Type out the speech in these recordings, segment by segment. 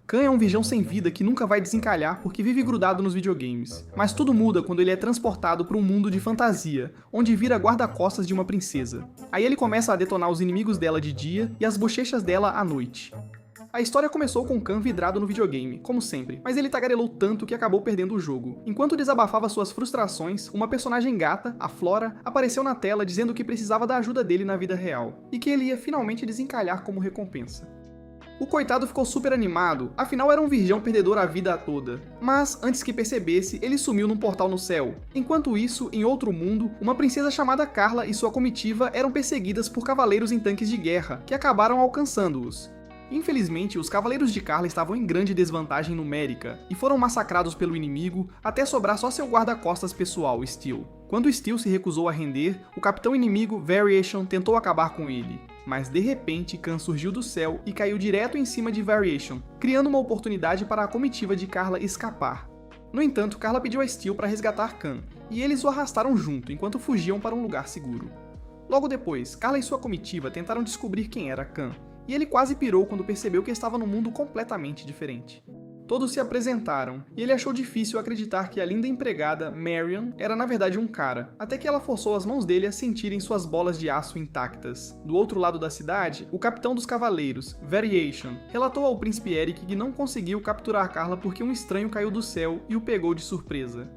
Khan é um virgão sem vida que nunca vai desencalhar porque vive grudado nos videogames. Mas tudo muda quando ele é transportado para um mundo de fantasia, onde vira guarda-costas de uma princesa. Aí ele começa a detonar os inimigos dela de dia e as bochechas dela à noite. A história começou com Khan vidrado no videogame, como sempre, mas ele tagarelou tanto que acabou perdendo o jogo. Enquanto desabafava suas frustrações, uma personagem gata, a Flora, apareceu na tela dizendo que precisava da ajuda dele na vida real, e que ele ia finalmente desencalhar como recompensa. O coitado ficou super animado, afinal era um virgão perdedor a vida toda. Mas, antes que percebesse, ele sumiu num portal no céu. Enquanto isso, em outro mundo, uma princesa chamada Carla e sua comitiva eram perseguidas por cavaleiros em tanques de guerra, que acabaram alcançando-os. Infelizmente, os cavaleiros de Carla estavam em grande desvantagem numérica, e foram massacrados pelo inimigo até sobrar só seu guarda-costas pessoal, Steel. Quando Steel se recusou a render, o capitão inimigo, Variation, tentou acabar com ele. Mas de repente, Khan surgiu do céu e caiu direto em cima de Variation, criando uma oportunidade para a comitiva de Carla escapar. No entanto, Carla pediu a Steel para resgatar Khan, e eles o arrastaram junto enquanto fugiam para um lugar seguro. Logo depois, Carla e sua comitiva tentaram descobrir quem era Khan, e ele quase pirou quando percebeu que estava num mundo completamente diferente. Todos se apresentaram, e ele achou difícil acreditar que a linda empregada, Marion, era na verdade um cara, até que ela forçou as mãos dele a sentirem suas bolas de aço intactas. Do outro lado da cidade, o capitão dos cavaleiros, Variation, relatou ao príncipe Eric que não conseguiu capturar Carla porque um estranho caiu do céu e o pegou de surpresa.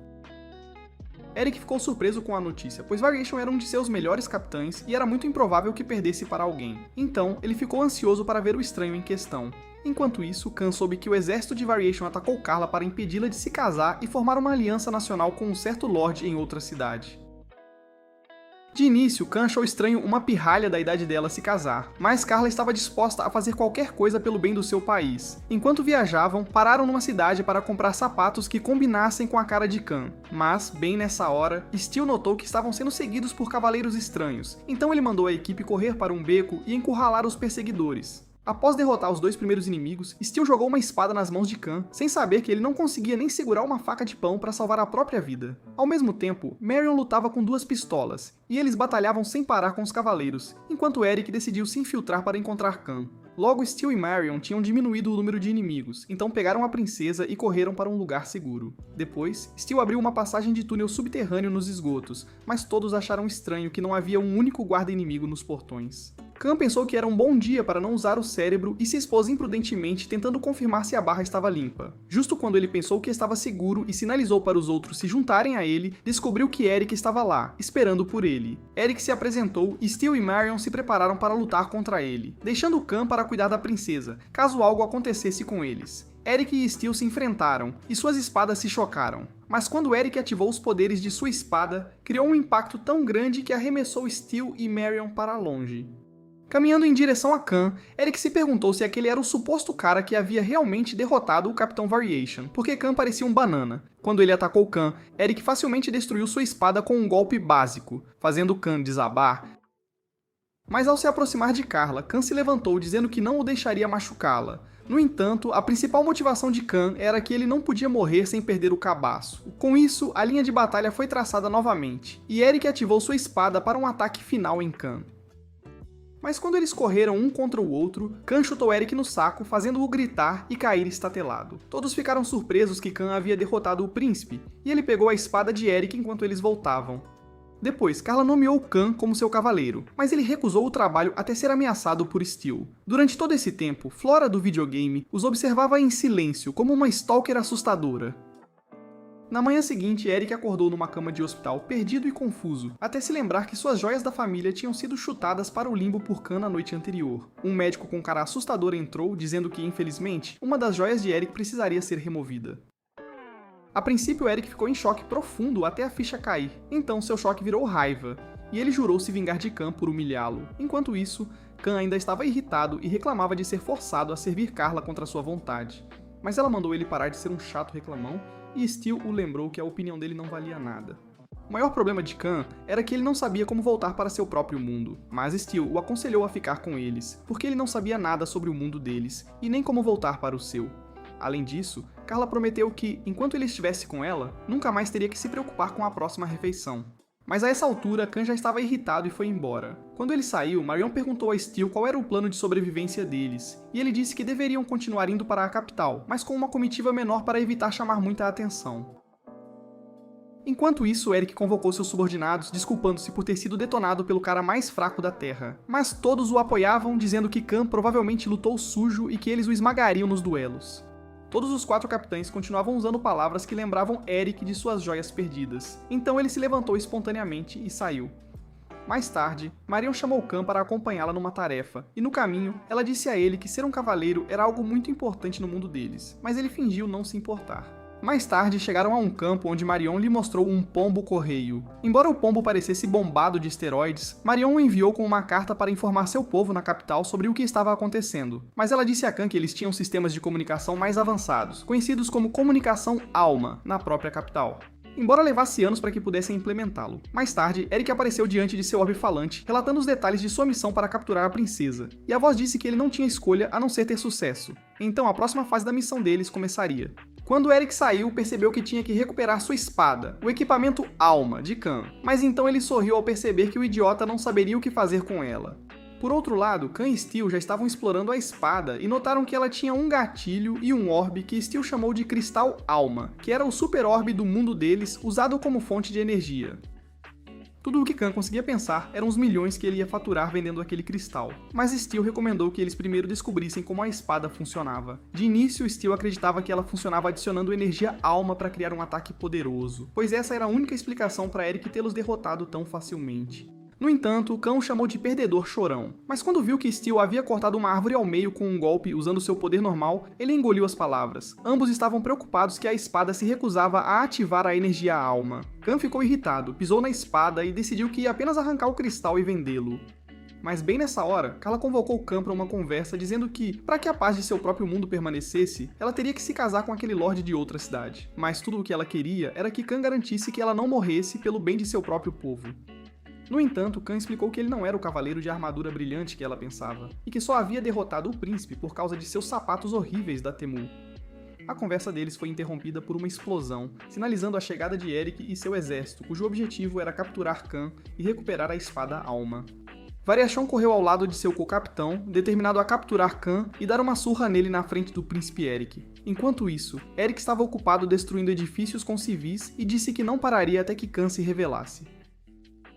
Eric ficou surpreso com a notícia, pois Variation era um de seus melhores capitães e era muito improvável que perdesse para alguém. Então, ele ficou ansioso para ver o estranho em questão. Enquanto isso, Khan soube que o exército de Variation atacou Carla para impedi-la de se casar e formar uma aliança nacional com um certo lorde em outra cidade. De início, Khan achou estranho uma pirralha da idade dela se casar, mas Carla estava disposta a fazer qualquer coisa pelo bem do seu país. Enquanto viajavam, pararam numa cidade para comprar sapatos que combinassem com a cara de Khan. Mas, bem nessa hora, Steel notou que estavam sendo seguidos por cavaleiros estranhos, então ele mandou a equipe correr para um beco e encurralar os perseguidores. Após derrotar os dois primeiros inimigos, Steel jogou uma espada nas mãos de Khan, sem saber que ele não conseguia nem segurar uma faca de pão para salvar a própria vida. Ao mesmo tempo, Marion lutava com duas pistolas, e eles batalhavam sem parar com os cavaleiros, enquanto Eric decidiu se infiltrar para encontrar Khan. Logo, Steel e Marion tinham diminuído o número de inimigos, então pegaram a princesa e correram para um lugar seguro. Depois, Steel abriu uma passagem de túnel subterrâneo nos esgotos, mas todos acharam estranho que não havia um único guarda-inimigo nos portões. Khan pensou que era um bom dia para não usar o cérebro e se expôs imprudentemente tentando confirmar se a barra estava limpa. Justo quando ele pensou que estava seguro e sinalizou para os outros se juntarem a ele, descobriu que Eric estava lá, esperando por ele. Eric se apresentou e Steel e Marion se prepararam para lutar contra ele, deixando Khan para cuidar da princesa, caso algo acontecesse com eles. Eric e Steel se enfrentaram, e suas espadas se chocaram. Mas quando Eric ativou os poderes de sua espada, criou um impacto tão grande que arremessou Steel e Marion para longe. Caminhando em direção a Khan, Eric se perguntou se aquele era o suposto cara que havia realmente derrotado o Capitão Variation, porque Khan parecia um banana. Quando ele atacou Khan, Eric facilmente destruiu sua espada com um golpe básico, fazendo Khan desabar. Mas ao se aproximar de Carla, Khan se levantou dizendo que não o deixaria machucá-la. No entanto, a principal motivação de Khan era que ele não podia morrer sem perder o cabaço. Com isso, a linha de batalha foi traçada novamente, e Eric ativou sua espada para um ataque final em Khan. Mas quando eles correram um contra o outro, Khan chutou Eric no saco, fazendo-o gritar e cair estatelado. Todos ficaram surpresos que Khan havia derrotado o príncipe, e ele pegou a espada de Eric enquanto eles voltavam. Depois, Carla nomeou Khan como seu cavaleiro, mas ele recusou o trabalho até ser ameaçado por Steel. Durante todo esse tempo, Flora do videogame os observava em silêncio, como uma stalker assustadora. Na manhã seguinte, Eric acordou numa cama de hospital perdido e confuso, até se lembrar que suas joias da família tinham sido chutadas para o limbo por Khan na noite anterior. Um médico com cara assustador entrou, dizendo que, infelizmente, uma das joias de Eric precisaria ser removida. A princípio, Eric ficou em choque profundo até a ficha cair, então seu choque virou raiva, e ele jurou se vingar de Khan por humilhá-lo. Enquanto isso, Khan ainda estava irritado e reclamava de ser forçado a servir Carla contra sua vontade. Mas ela mandou ele parar de ser um chato reclamão, e Steel o lembrou que a opinião dele não valia nada. O maior problema de Khan era que ele não sabia como voltar para seu próprio mundo, mas Steel o aconselhou a ficar com eles, porque ele não sabia nada sobre o mundo deles, e nem como voltar para o seu. Além disso, Carla prometeu que, enquanto ele estivesse com ela, nunca mais teria que se preocupar com a próxima refeição. Mas a essa altura, Khan já estava irritado e foi embora. Quando ele saiu, Marion perguntou a Steel qual era o plano de sobrevivência deles, e ele disse que deveriam continuar indo para a capital, mas com uma comitiva menor para evitar chamar muita atenção. Enquanto isso, Eric convocou seus subordinados, desculpando-se por ter sido detonado pelo cara mais fraco da Terra. Mas todos o apoiavam, dizendo que Khan provavelmente lutou sujo e que eles o esmagariam nos duelos. Todos os 4 capitães continuavam usando palavras que lembravam Eric de suas joias perdidas. Então ele se levantou espontaneamente e saiu. Mais tarde, Marion chamou Khan para acompanhá-la numa tarefa, e no caminho, ela disse a ele que ser um cavaleiro era algo muito importante no mundo deles, mas ele fingiu não se importar. Mais tarde, chegaram a um campo onde Marion lhe mostrou um pombo-correio. Embora o pombo parecesse bombado de esteroides, Marion o enviou com uma carta para informar seu povo na capital sobre o que estava acontecendo. Mas ela disse a Khan que eles tinham sistemas de comunicação mais avançados, conhecidos como comunicação alma, na própria capital. Embora levasse anos para que pudessem implementá-lo. Mais tarde, Eric apareceu diante de seu orbe falante, relatando os detalhes de sua missão para capturar a princesa, e a voz disse que ele não tinha escolha a não ser ter sucesso. Então a próxima fase da missão deles começaria. Quando Eric saiu, percebeu que tinha que recuperar sua espada, o equipamento Alma, de Khan, mas então ele sorriu ao perceber que o idiota não saberia o que fazer com ela. Por outro lado, Khan e Steel já estavam explorando a espada e notaram que ela tinha um gatilho e um orbe que Steel chamou de Cristal Alma, que era o super orbe do mundo deles, usado como fonte de energia. Tudo o que Khan conseguia pensar eram os milhões que ele ia faturar vendendo aquele cristal. Mas Steel recomendou que eles primeiro descobrissem como a espada funcionava. De início, Steel acreditava que ela funcionava adicionando energia alma para criar um ataque poderoso, pois essa era a única explicação para Eric tê-los derrotado tão facilmente. No entanto, Khan o chamou de perdedor chorão, mas quando viu que Steel havia cortado uma árvore ao meio com um golpe usando seu poder normal, ele engoliu as palavras. Ambos estavam preocupados que a espada se recusava a ativar a energia alma. Khan ficou irritado, pisou na espada e decidiu que ia apenas arrancar o cristal e vendê-lo. Mas bem nessa hora, Carla convocou Khan para uma conversa dizendo que, para que a paz de seu próprio mundo permanecesse, ela teria que se casar com aquele lorde de outra cidade. Mas tudo o que ela queria era que Khan garantisse que ela não morresse pelo bem de seu próprio povo. No entanto, Khan explicou que ele não era o cavaleiro de armadura brilhante que ela pensava, e que só havia derrotado o príncipe por causa de seus sapatos horríveis da Temu. A conversa deles foi interrompida por uma explosão, sinalizando a chegada de Eric e seu exército, cujo objetivo era capturar Khan e recuperar a espada Alma. Variação correu ao lado de seu co-capitão, determinado a capturar Khan e dar uma surra nele na frente do príncipe Eric. Enquanto isso, Eric estava ocupado destruindo edifícios com civis e disse que não pararia até que Khan se revelasse.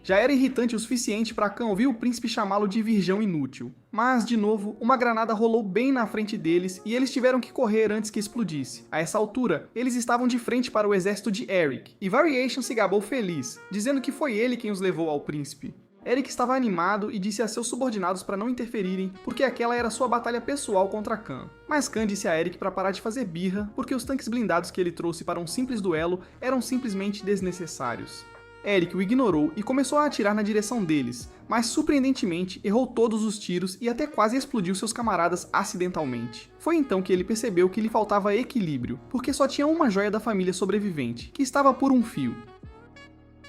Já era irritante o suficiente para Khan ouvir o príncipe chamá-lo de virgão inútil. Mas, de novo, uma granada rolou bem na frente deles e eles tiveram que correr antes que explodisse. A essa altura, eles estavam de frente para o exército de Eric, e Variation se gabou feliz, dizendo que foi ele quem os levou ao príncipe. Eric estava animado e disse a seus subordinados para não interferirem, porque aquela era sua batalha pessoal contra Khan. Mas Khan disse a Eric para parar de fazer birra, porque os tanques blindados que ele trouxe para um simples duelo eram simplesmente desnecessários. Eric o ignorou e começou a atirar na direção deles, mas surpreendentemente errou todos os tiros e até quase explodiu seus camaradas acidentalmente. Foi então que ele percebeu que lhe faltava equilíbrio, porque só tinha uma joia da família sobrevivente, que estava por um fio.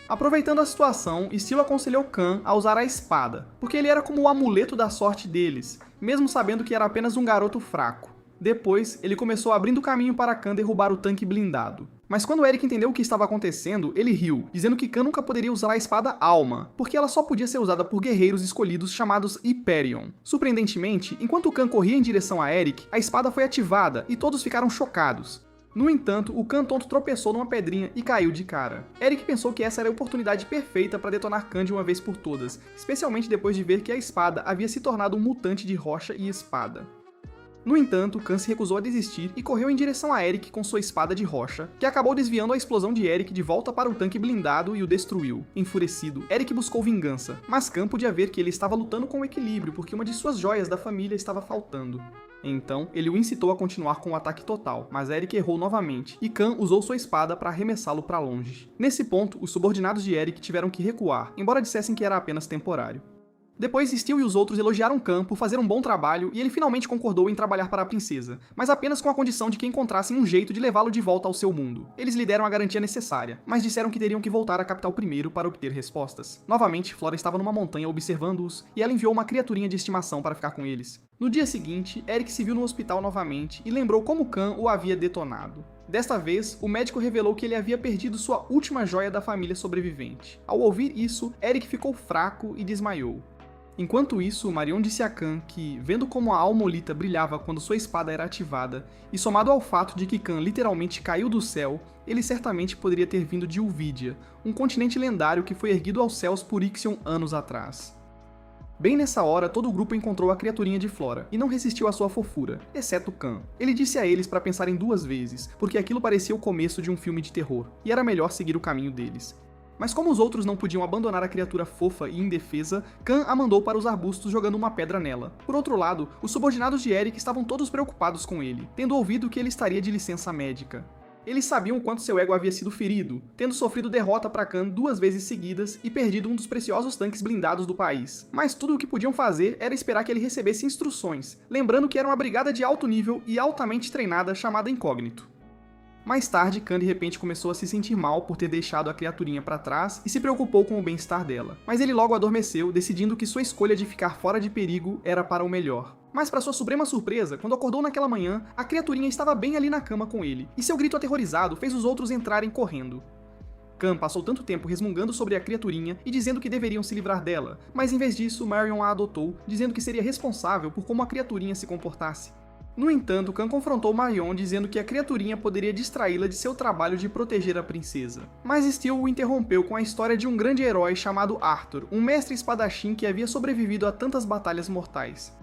Aproveitando a situação, Steel aconselhou Khan a usar a espada, porque ele era como o amuleto da sorte deles, mesmo sabendo que era apenas um garoto fraco. Depois, ele começou abrindo caminho para Khan derrubar o tanque blindado. Mas quando Eric entendeu o que estava acontecendo, ele riu, dizendo que Khan nunca poderia usar a espada Alma, porque ela só podia ser usada por guerreiros escolhidos chamados Hyperion. Surpreendentemente, enquanto Khan corria em direção a Eric, a espada foi ativada e todos ficaram chocados. No entanto, o Khan tonto tropeçou numa pedrinha e caiu de cara. Eric pensou que essa era a oportunidade perfeita para detonar Khan de uma vez por todas, especialmente depois de ver que a espada havia se tornado um mutante de rocha e espada. No entanto, Khan se recusou a desistir e correu em direção a Eric com sua espada de rocha, que acabou desviando a explosão de Eric de volta para o tanque blindado e o destruiu. Enfurecido, Eric buscou vingança, mas Khan podia ver que ele estava lutando com equilíbrio porque uma de suas joias da família estava faltando. Então, ele o incitou a continuar com o ataque total, mas Eric errou novamente, e Khan usou sua espada para arremessá-lo para longe. Nesse ponto, os subordinados de Eric tiveram que recuar, embora dissessem que era apenas temporário. Depois, Steel e os outros elogiaram Khan por fazer um bom trabalho e ele finalmente concordou em trabalhar para a princesa, mas apenas com a condição de que encontrassem um jeito de levá-lo de volta ao seu mundo. Eles lhe deram a garantia necessária, mas disseram que teriam que voltar à capital primeiro para obter respostas. Novamente, Flora estava numa montanha observando-os e ela enviou uma criaturinha de estimação para ficar com eles. No dia seguinte, Eric se viu no hospital novamente e lembrou como Khan o havia detonado. Desta vez, o médico revelou que ele havia perdido sua última joia da família sobrevivente. Ao ouvir isso, Eric ficou fraco e desmaiou. Enquanto isso, Marion disse a Khan que, vendo como a Almolita brilhava quando sua espada era ativada, e somado ao fato de que Khan literalmente caiu do céu, ele certamente poderia ter vindo de Ulvidia, um continente lendário que foi erguido aos céus por Ixion anos atrás. Bem nessa hora, todo o grupo encontrou a criaturinha de Flora, e não resistiu à sua fofura, exceto Khan. Ele disse a eles para pensarem 2 vezes, porque aquilo parecia o começo de um filme de terror, e era melhor seguir o caminho deles. Mas como os outros não podiam abandonar a criatura fofa e indefesa, Khan a mandou para os arbustos jogando uma pedra nela. Por outro lado, os subordinados de Eric estavam todos preocupados com ele, tendo ouvido que ele estaria de licença médica. Eles sabiam o quanto seu ego havia sido ferido, tendo sofrido derrota para Khan 2 vezes seguidas e perdido um dos preciosos tanques blindados do país. Mas tudo o que podiam fazer era esperar que ele recebesse instruções, lembrando que era uma brigada de alto nível e altamente treinada chamada Incógnito. Mais tarde, Khan de repente começou a se sentir mal por ter deixado a criaturinha para trás e se preocupou com o bem-estar dela. Mas ele logo adormeceu, decidindo que sua escolha de ficar fora de perigo era para o melhor. Mas para sua suprema surpresa, quando acordou naquela manhã, a criaturinha estava bem ali na cama com ele, e seu grito aterrorizado fez os outros entrarem correndo. Khan passou tanto tempo resmungando sobre a criaturinha e dizendo que deveriam se livrar dela, mas em vez disso, Marion a adotou, dizendo que seria responsável por como a criaturinha se comportasse. No entanto, Khan confrontou Marion dizendo que a criaturinha poderia distraí-la de seu trabalho de proteger a princesa. Mas Steel o interrompeu com a história de um grande herói chamado Arthur, um mestre espadachim que havia sobrevivido a tantas batalhas mortais.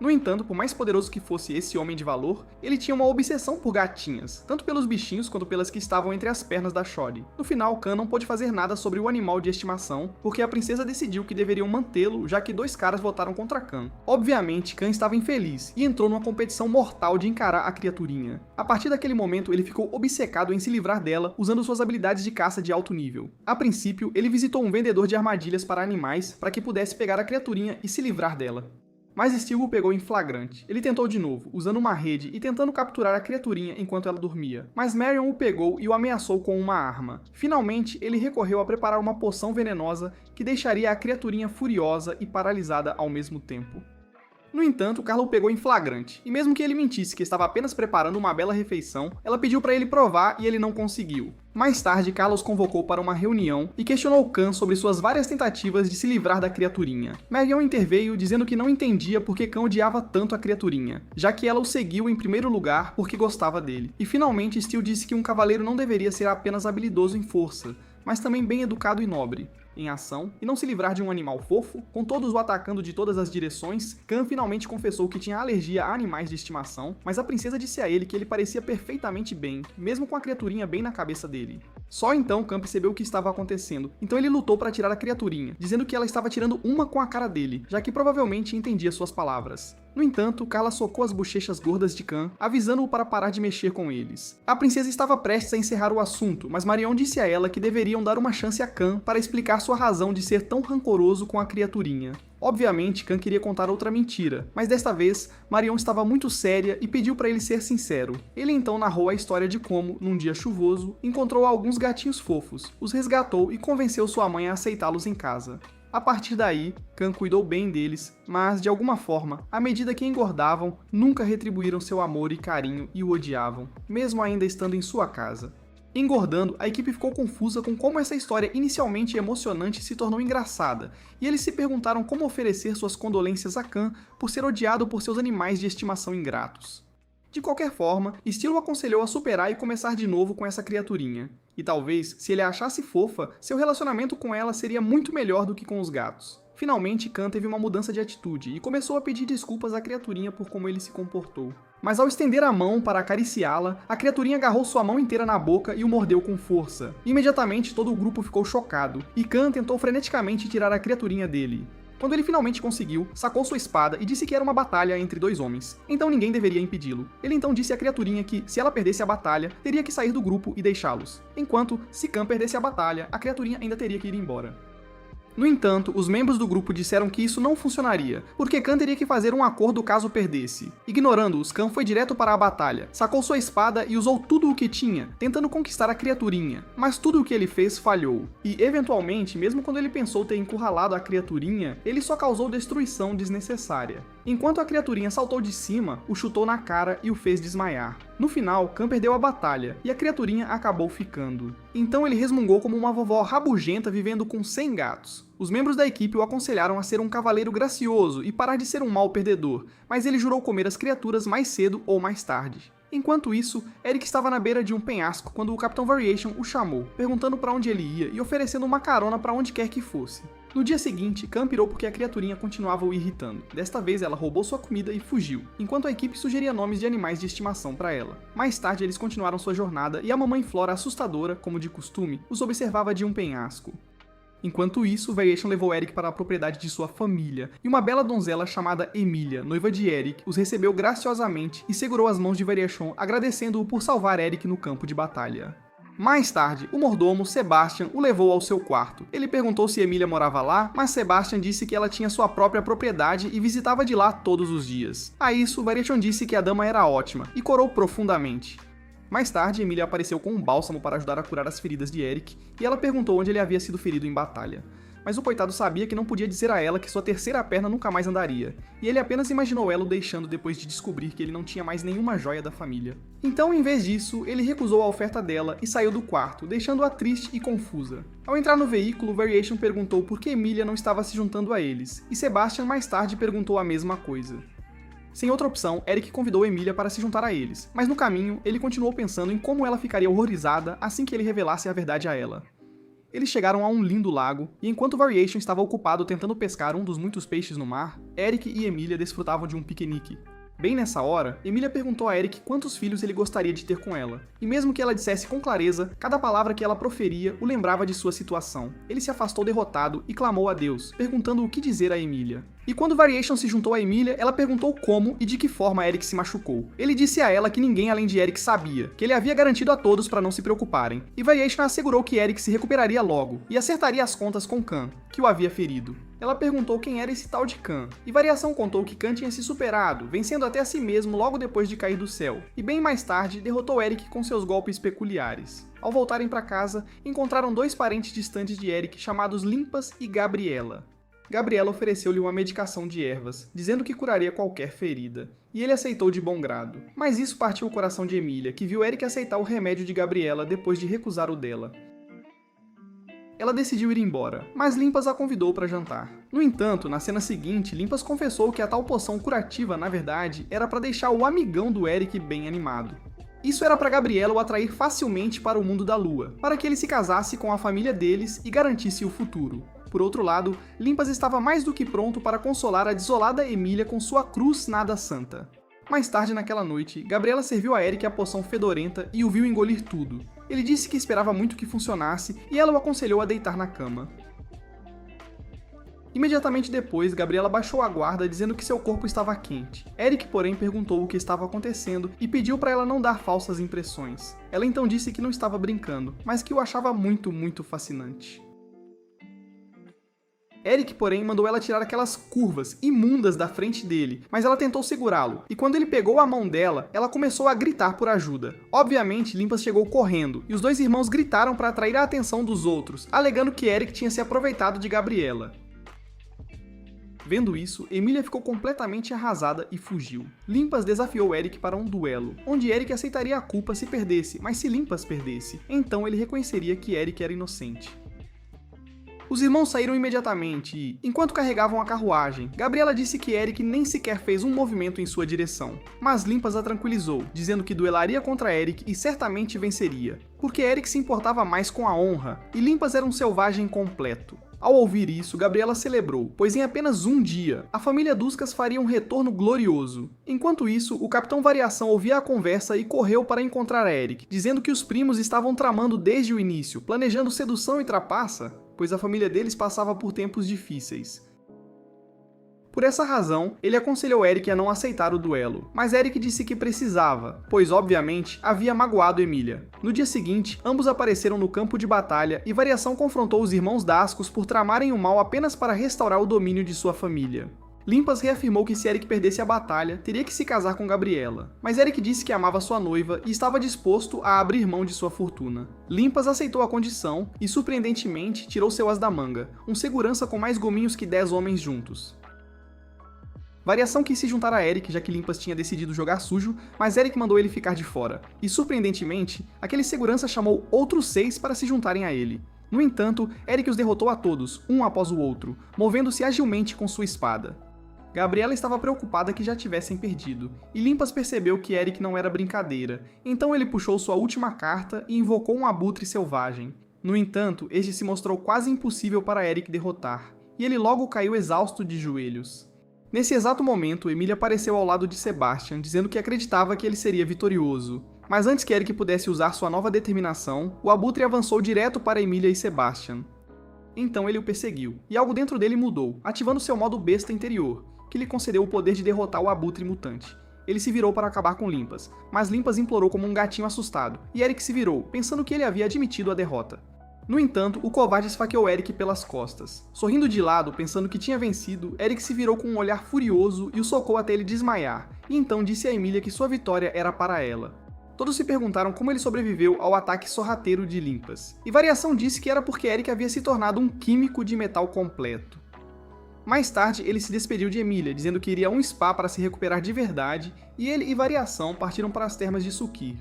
No entanto, por mais poderoso que fosse esse homem de valor, ele tinha uma obsessão por gatinhas, tanto pelos bichinhos quanto pelas que estavam entre as pernas da Shori. No final, Khan não pôde fazer nada sobre o animal de estimação, porque a princesa decidiu que deveriam mantê-lo, já que 2 caras votaram contra Khan. Obviamente, Khan estava infeliz e entrou numa competição mortal de encarar a criaturinha. A partir daquele momento, ele ficou obcecado em se livrar dela, usando suas habilidades de caça de alto nível. A princípio, ele visitou um vendedor de armadilhas para animais para que pudesse pegar a criaturinha e se livrar dela. Mas Steel o pegou em flagrante. Ele tentou de novo, usando uma rede e tentando capturar a criaturinha enquanto ela dormia. Mas Marion o pegou e o ameaçou com uma arma. Finalmente, ele recorreu a preparar uma poção venenosa que deixaria a criaturinha furiosa e paralisada ao mesmo tempo. No entanto, Carla o pegou em flagrante, e mesmo que ele mentisse que estava apenas preparando uma bela refeição, ela pediu para ele provar e ele não conseguiu. Mais tarde, Carla os convocou para uma reunião e questionou Khan sobre suas várias tentativas de se livrar da criaturinha. Marion interveio dizendo que não entendia por que Khan odiava tanto a criaturinha, já que ela o seguiu em primeiro lugar porque gostava dele. E finalmente Steel disse que um cavaleiro não deveria ser apenas habilidoso em força, mas também bem educado e nobre. Em ação, e não se livrar de um animal fofo, com todos o atacando de todas as direções, Khan finalmente confessou que tinha alergia a animais de estimação, mas a princesa disse a ele que ele parecia perfeitamente bem, mesmo com a criaturinha bem na cabeça dele. Só então Khan percebeu o que estava acontecendo, então ele lutou para tirar a criaturinha, dizendo que ela estava tirando uma com a cara dele, já que provavelmente entendia suas palavras. No entanto, Carla socou as bochechas gordas de Khan, avisando-o para parar de mexer com eles. A princesa estava prestes a encerrar o assunto, mas Marion disse a ela que deveriam dar uma chance a Khan para explicar sua razão de ser tão rancoroso com a criaturinha. Obviamente, Khan queria contar outra mentira, mas desta vez, Marion estava muito séria e pediu para ele ser sincero. Ele então narrou a história de como, num dia chuvoso, encontrou alguns gatinhos fofos, os resgatou e convenceu sua mãe a aceitá-los em casa. A partir daí, Khan cuidou bem deles, mas, de alguma forma, à medida que engordavam, nunca retribuíram seu amor e carinho e o odiavam, mesmo ainda estando em sua casa. Engordando, a equipe ficou confusa com como essa história inicialmente emocionante se tornou engraçada, e eles se perguntaram como oferecer suas condolências a Khan por ser odiado por seus animais de estimação ingratos. De qualquer forma, Steel o aconselhou a superar e começar de novo com essa criaturinha. E talvez, se ele a achasse fofa, seu relacionamento com ela seria muito melhor do que com os gatos. Finalmente, Khan teve uma mudança de atitude e começou a pedir desculpas à criaturinha por como ele se comportou. Mas ao estender a mão para acariciá-la, a criaturinha agarrou sua mão inteira na boca e o mordeu com força. Imediatamente, todo o grupo ficou chocado, e Khan tentou freneticamente tirar a criaturinha dele. Quando ele finalmente conseguiu, sacou sua espada e disse que era uma batalha entre 2 homens, então ninguém deveria impedi-lo. Ele então disse à criaturinha que, se ela perdesse a batalha, teria que sair do grupo e deixá-los, enquanto, se Khan perdesse a batalha, a criaturinha ainda teria que ir embora. No entanto, os membros do grupo disseram que isso não funcionaria, porque Khan teria que fazer um acordo caso perdesse. Ignorando-os, Khan foi direto para a batalha, sacou sua espada e usou tudo o que tinha, tentando conquistar a criaturinha, mas tudo o que ele fez falhou. E, eventualmente, mesmo quando ele pensou ter encurralado a criaturinha, ele só causou destruição desnecessária. Enquanto a criaturinha saltou de cima, o chutou na cara e o fez desmaiar. No final, Khan perdeu a batalha, e a criaturinha acabou ficando. Então ele resmungou como uma vovó rabugenta vivendo com 100 gatos. Os membros da equipe o aconselharam a ser um cavaleiro gracioso e parar de ser um mau perdedor, mas ele jurou comer as criaturas mais cedo ou mais tarde. Enquanto isso, Eric estava na beira de um penhasco quando o Capitão Variation o chamou, perguntando para onde ele ia e oferecendo uma carona para onde quer que fosse. No dia seguinte, Khan pirou porque a criaturinha continuava o irritando. Desta vez ela roubou sua comida e fugiu, enquanto a equipe sugeria nomes de animais de estimação para ela. Mais tarde eles continuaram sua jornada e a mamãe Flora assustadora, como de costume, os observava de um penhasco. Enquanto isso, Variation levou Eric para a propriedade de sua família, e uma bela donzela chamada Emilia, noiva de Eric, os recebeu graciosamente e segurou as mãos de Variation, agradecendo-o por salvar Eric no campo de batalha. Mais tarde, o mordomo, Sebastian, o levou ao seu quarto. Ele perguntou se Emilia morava lá, mas Sebastian disse que ela tinha sua própria propriedade e visitava de lá todos os dias. A isso, Variation disse que a dama era ótima, e corou profundamente. Mais tarde, Emilia apareceu com um bálsamo para ajudar a curar as feridas de Eric, e ela perguntou onde ele havia sido ferido em batalha. Mas o coitado sabia que não podia dizer a ela que sua terceira perna nunca mais andaria, e ele apenas imaginou ela o deixando depois de descobrir que ele não tinha mais nenhuma joia da família. Então, em vez disso, ele recusou a oferta dela e saiu do quarto, deixando-a triste e confusa. Ao entrar no veículo, Variation perguntou por que Emilia não estava se juntando a eles, e Sebastian mais tarde perguntou a mesma coisa. Sem outra opção, Eric convidou Emilia para se juntar a eles, mas no caminho, ele continuou pensando em como ela ficaria horrorizada assim que ele revelasse a verdade a ela. Eles chegaram a um lindo lago, e enquanto Variation estava ocupado tentando pescar um dos muitos peixes no mar, Eric e Emilia desfrutavam de um piquenique. Bem nessa hora, Emilia perguntou a Eric quantos filhos ele gostaria de ter com ela, e mesmo que ela dissesse com clareza, cada palavra que ela proferia o lembrava de sua situação. Ele se afastou derrotado e clamou a Deus, perguntando o que dizer a Emilia. E quando Variation se juntou a Emilia, ela perguntou como e de que forma Eric se machucou. Ele disse a ela que ninguém além de Eric sabia, que ele havia garantido a todos para não se preocuparem, e Variation assegurou que Eric se recuperaria logo, e acertaria as contas com Khan, que o havia ferido. Ela perguntou quem era esse tal de Khan, e Variação contou que Khan tinha se superado, vencendo até a si mesmo logo depois de cair do céu, e bem mais tarde derrotou Eric com seus golpes peculiares. Ao voltarem para casa, encontraram dois parentes distantes de Eric chamados Limpas e Gabriela. Gabriela ofereceu-lhe uma medicação de ervas, dizendo que curaria qualquer ferida, e ele aceitou de bom grado. Mas isso partiu o coração de Emilia, que viu Eric aceitar o remédio de Gabriela depois de recusar o dela. Ela decidiu ir embora, mas Limpas a convidou para jantar. No entanto, na cena seguinte, Limpas confessou que a tal poção curativa, na verdade, era para deixar o amigão do Eric bem animado. Isso era para Gabriela o atrair facilmente para o mundo da lua, para que ele se casasse com a família deles e garantisse o futuro. Por outro lado, Limpas estava mais do que pronto para consolar a desolada Emilia com sua cruz nada santa. Mais tarde naquela noite, Gabriela serviu a Eric a poção fedorenta e o viu engolir tudo. Ele disse que esperava muito que funcionasse e ela o aconselhou a deitar na cama. Imediatamente depois, Gabriela baixou a guarda dizendo que seu corpo estava quente. Eric, porém, perguntou o que estava acontecendo e pediu para ela não dar falsas impressões. Ela então disse que não estava brincando, mas que o achava muito fascinante. Eric, porém, mandou ela tirar aquelas curvas imundas da frente dele, mas ela tentou segurá-lo, e quando ele pegou a mão dela, ela começou a gritar por ajuda. Obviamente, Limpas chegou correndo, e os dois irmãos gritaram para atrair a atenção dos outros, alegando que Eric tinha se aproveitado de Gabriela. Vendo isso, Emilia ficou completamente arrasada e fugiu. Limpas desafiou Eric para um duelo, onde Eric aceitaria a culpa se perdesse, mas se Limpas perdesse, então ele reconheceria que Eric era inocente. Os irmãos saíram imediatamente e, enquanto carregavam a carruagem, Gabriela disse que Eric nem sequer fez um movimento em sua direção. Mas Limpas a tranquilizou, dizendo que duelaria contra Eric e certamente venceria, porque Eric se importava mais com a honra, e Limpas era um selvagem completo. Ao ouvir isso, Gabriela celebrou, pois em apenas um dia, a família Duscas faria um retorno glorioso. Enquanto isso, o Capitão Variação ouvia a conversa e correu para encontrar Eric, dizendo que os primos estavam tramando desde o início, planejando sedução e trapaça, pois a família deles passava por tempos difíceis. Por essa razão, ele aconselhou Eric a não aceitar o duelo, mas Eric disse que precisava, pois obviamente havia magoado Emilia. No dia seguinte, ambos apareceram no campo de batalha e Variação confrontou os irmãos Dascos por tramarem o mal apenas para restaurar o domínio de sua família. Limpas reafirmou que se Eric perdesse a batalha, teria que se casar com Gabriela, mas Eric disse que amava sua noiva e estava disposto a abrir mão de sua fortuna. Limpas aceitou a condição e, surpreendentemente, tirou seu as da manga, um segurança com mais gominhos que 10 homens juntos. Variação quis se juntar a Eric, já que Limpas tinha decidido jogar sujo, mas Eric mandou ele ficar de fora. E surpreendentemente, aquele segurança chamou outros 6 para se juntarem a ele. No entanto, Eric os derrotou a todos, um após o outro, movendo-se agilmente com sua espada. Gabriela estava preocupada que já tivessem perdido, e Limpas percebeu que Eric não era brincadeira, então ele puxou sua última carta e invocou um abutre selvagem. No entanto, este se mostrou quase impossível para Eric derrotar, e ele logo caiu exausto de joelhos. Nesse exato momento, Emília apareceu ao lado de Sebastian, dizendo que acreditava que ele seria vitorioso. Mas antes que Eric pudesse usar sua nova determinação, o abutre avançou direto para Emília e Sebastian. Então ele o perseguiu, e algo dentro dele mudou, ativando seu modo besta interior, que lhe concedeu o poder de derrotar o abutre mutante. Ele se virou para acabar com Limpas, mas Limpas implorou como um gatinho assustado, e Eric se virou, pensando que ele havia admitido a derrota. No entanto, o covarde esfaqueou Eric pelas costas. Sorrindo de lado, pensando que tinha vencido, Eric se virou com um olhar furioso e o socou até ele desmaiar, e então disse a Emília que sua vitória era para ela. Todos se perguntaram como ele sobreviveu ao ataque sorrateiro de Limpas, e Variação disse que era porque Eric havia se tornado um químico de metal completo. Mais tarde, ele se despediu de Emília, dizendo que iria a um spa para se recuperar de verdade, e ele e Variação partiram para as termas de Sukir.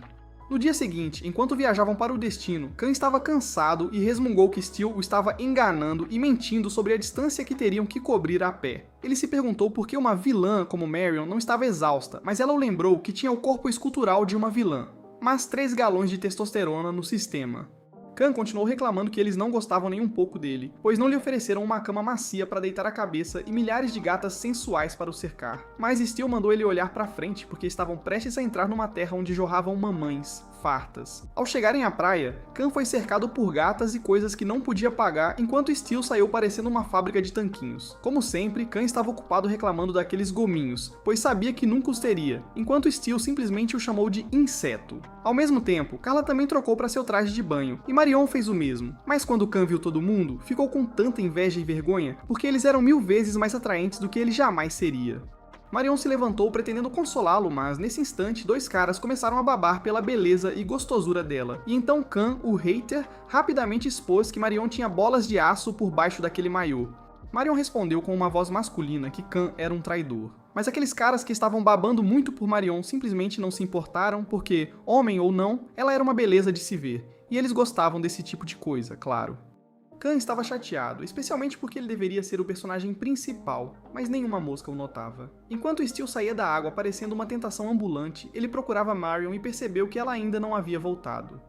No dia seguinte, enquanto viajavam para o destino, Khan estava cansado e resmungou que Steel o estava enganando e mentindo sobre a distância que teriam que cobrir a pé. Ele se perguntou por que uma vilã como Marion não estava exausta, mas ela o lembrou que tinha o corpo escultural de uma vilã, mas 3 galões de testosterona no sistema. Khan continuou reclamando que eles não gostavam nem um pouco dele, pois não lhe ofereceram uma cama macia para deitar a cabeça e milhares de gatas sensuais para o cercar. Mas Steel mandou ele olhar para frente porque estavam prestes a entrar numa terra onde jorravam mamães, fartas. Ao chegarem à praia, Khan foi cercado por gatas e coisas que não podia pagar, enquanto Steel saiu parecendo uma fábrica de tanquinhos. Como sempre, Khan estava ocupado reclamando daqueles gominhos, pois sabia que nunca os teria, enquanto Steel simplesmente o chamou de inseto. Ao mesmo tempo, Carla também trocou para seu traje de banho, e Marion fez o mesmo. Mas quando Khan viu todo mundo, ficou com tanta inveja e vergonha, porque eles eram 1000 vezes mais atraentes do que ele jamais seria. Marion se levantou pretendendo consolá-lo, mas nesse instante 2 caras começaram a babar pela beleza e gostosura dela, e então Khan, o hater, rapidamente expôs que Marion tinha bolas de aço por baixo daquele maiô. Marion respondeu com uma voz masculina que Khan era um traidor. Mas aqueles caras que estavam babando muito por Marion simplesmente não se importaram porque, homem ou não, ela era uma beleza de se ver, e eles gostavam desse tipo de coisa, claro. Khan estava chateado, especialmente porque ele deveria ser o personagem principal, mas nenhuma mosca o notava. Enquanto Steel saía da água parecendo uma tentação ambulante, ele procurava Marion e percebeu que ela ainda não havia voltado.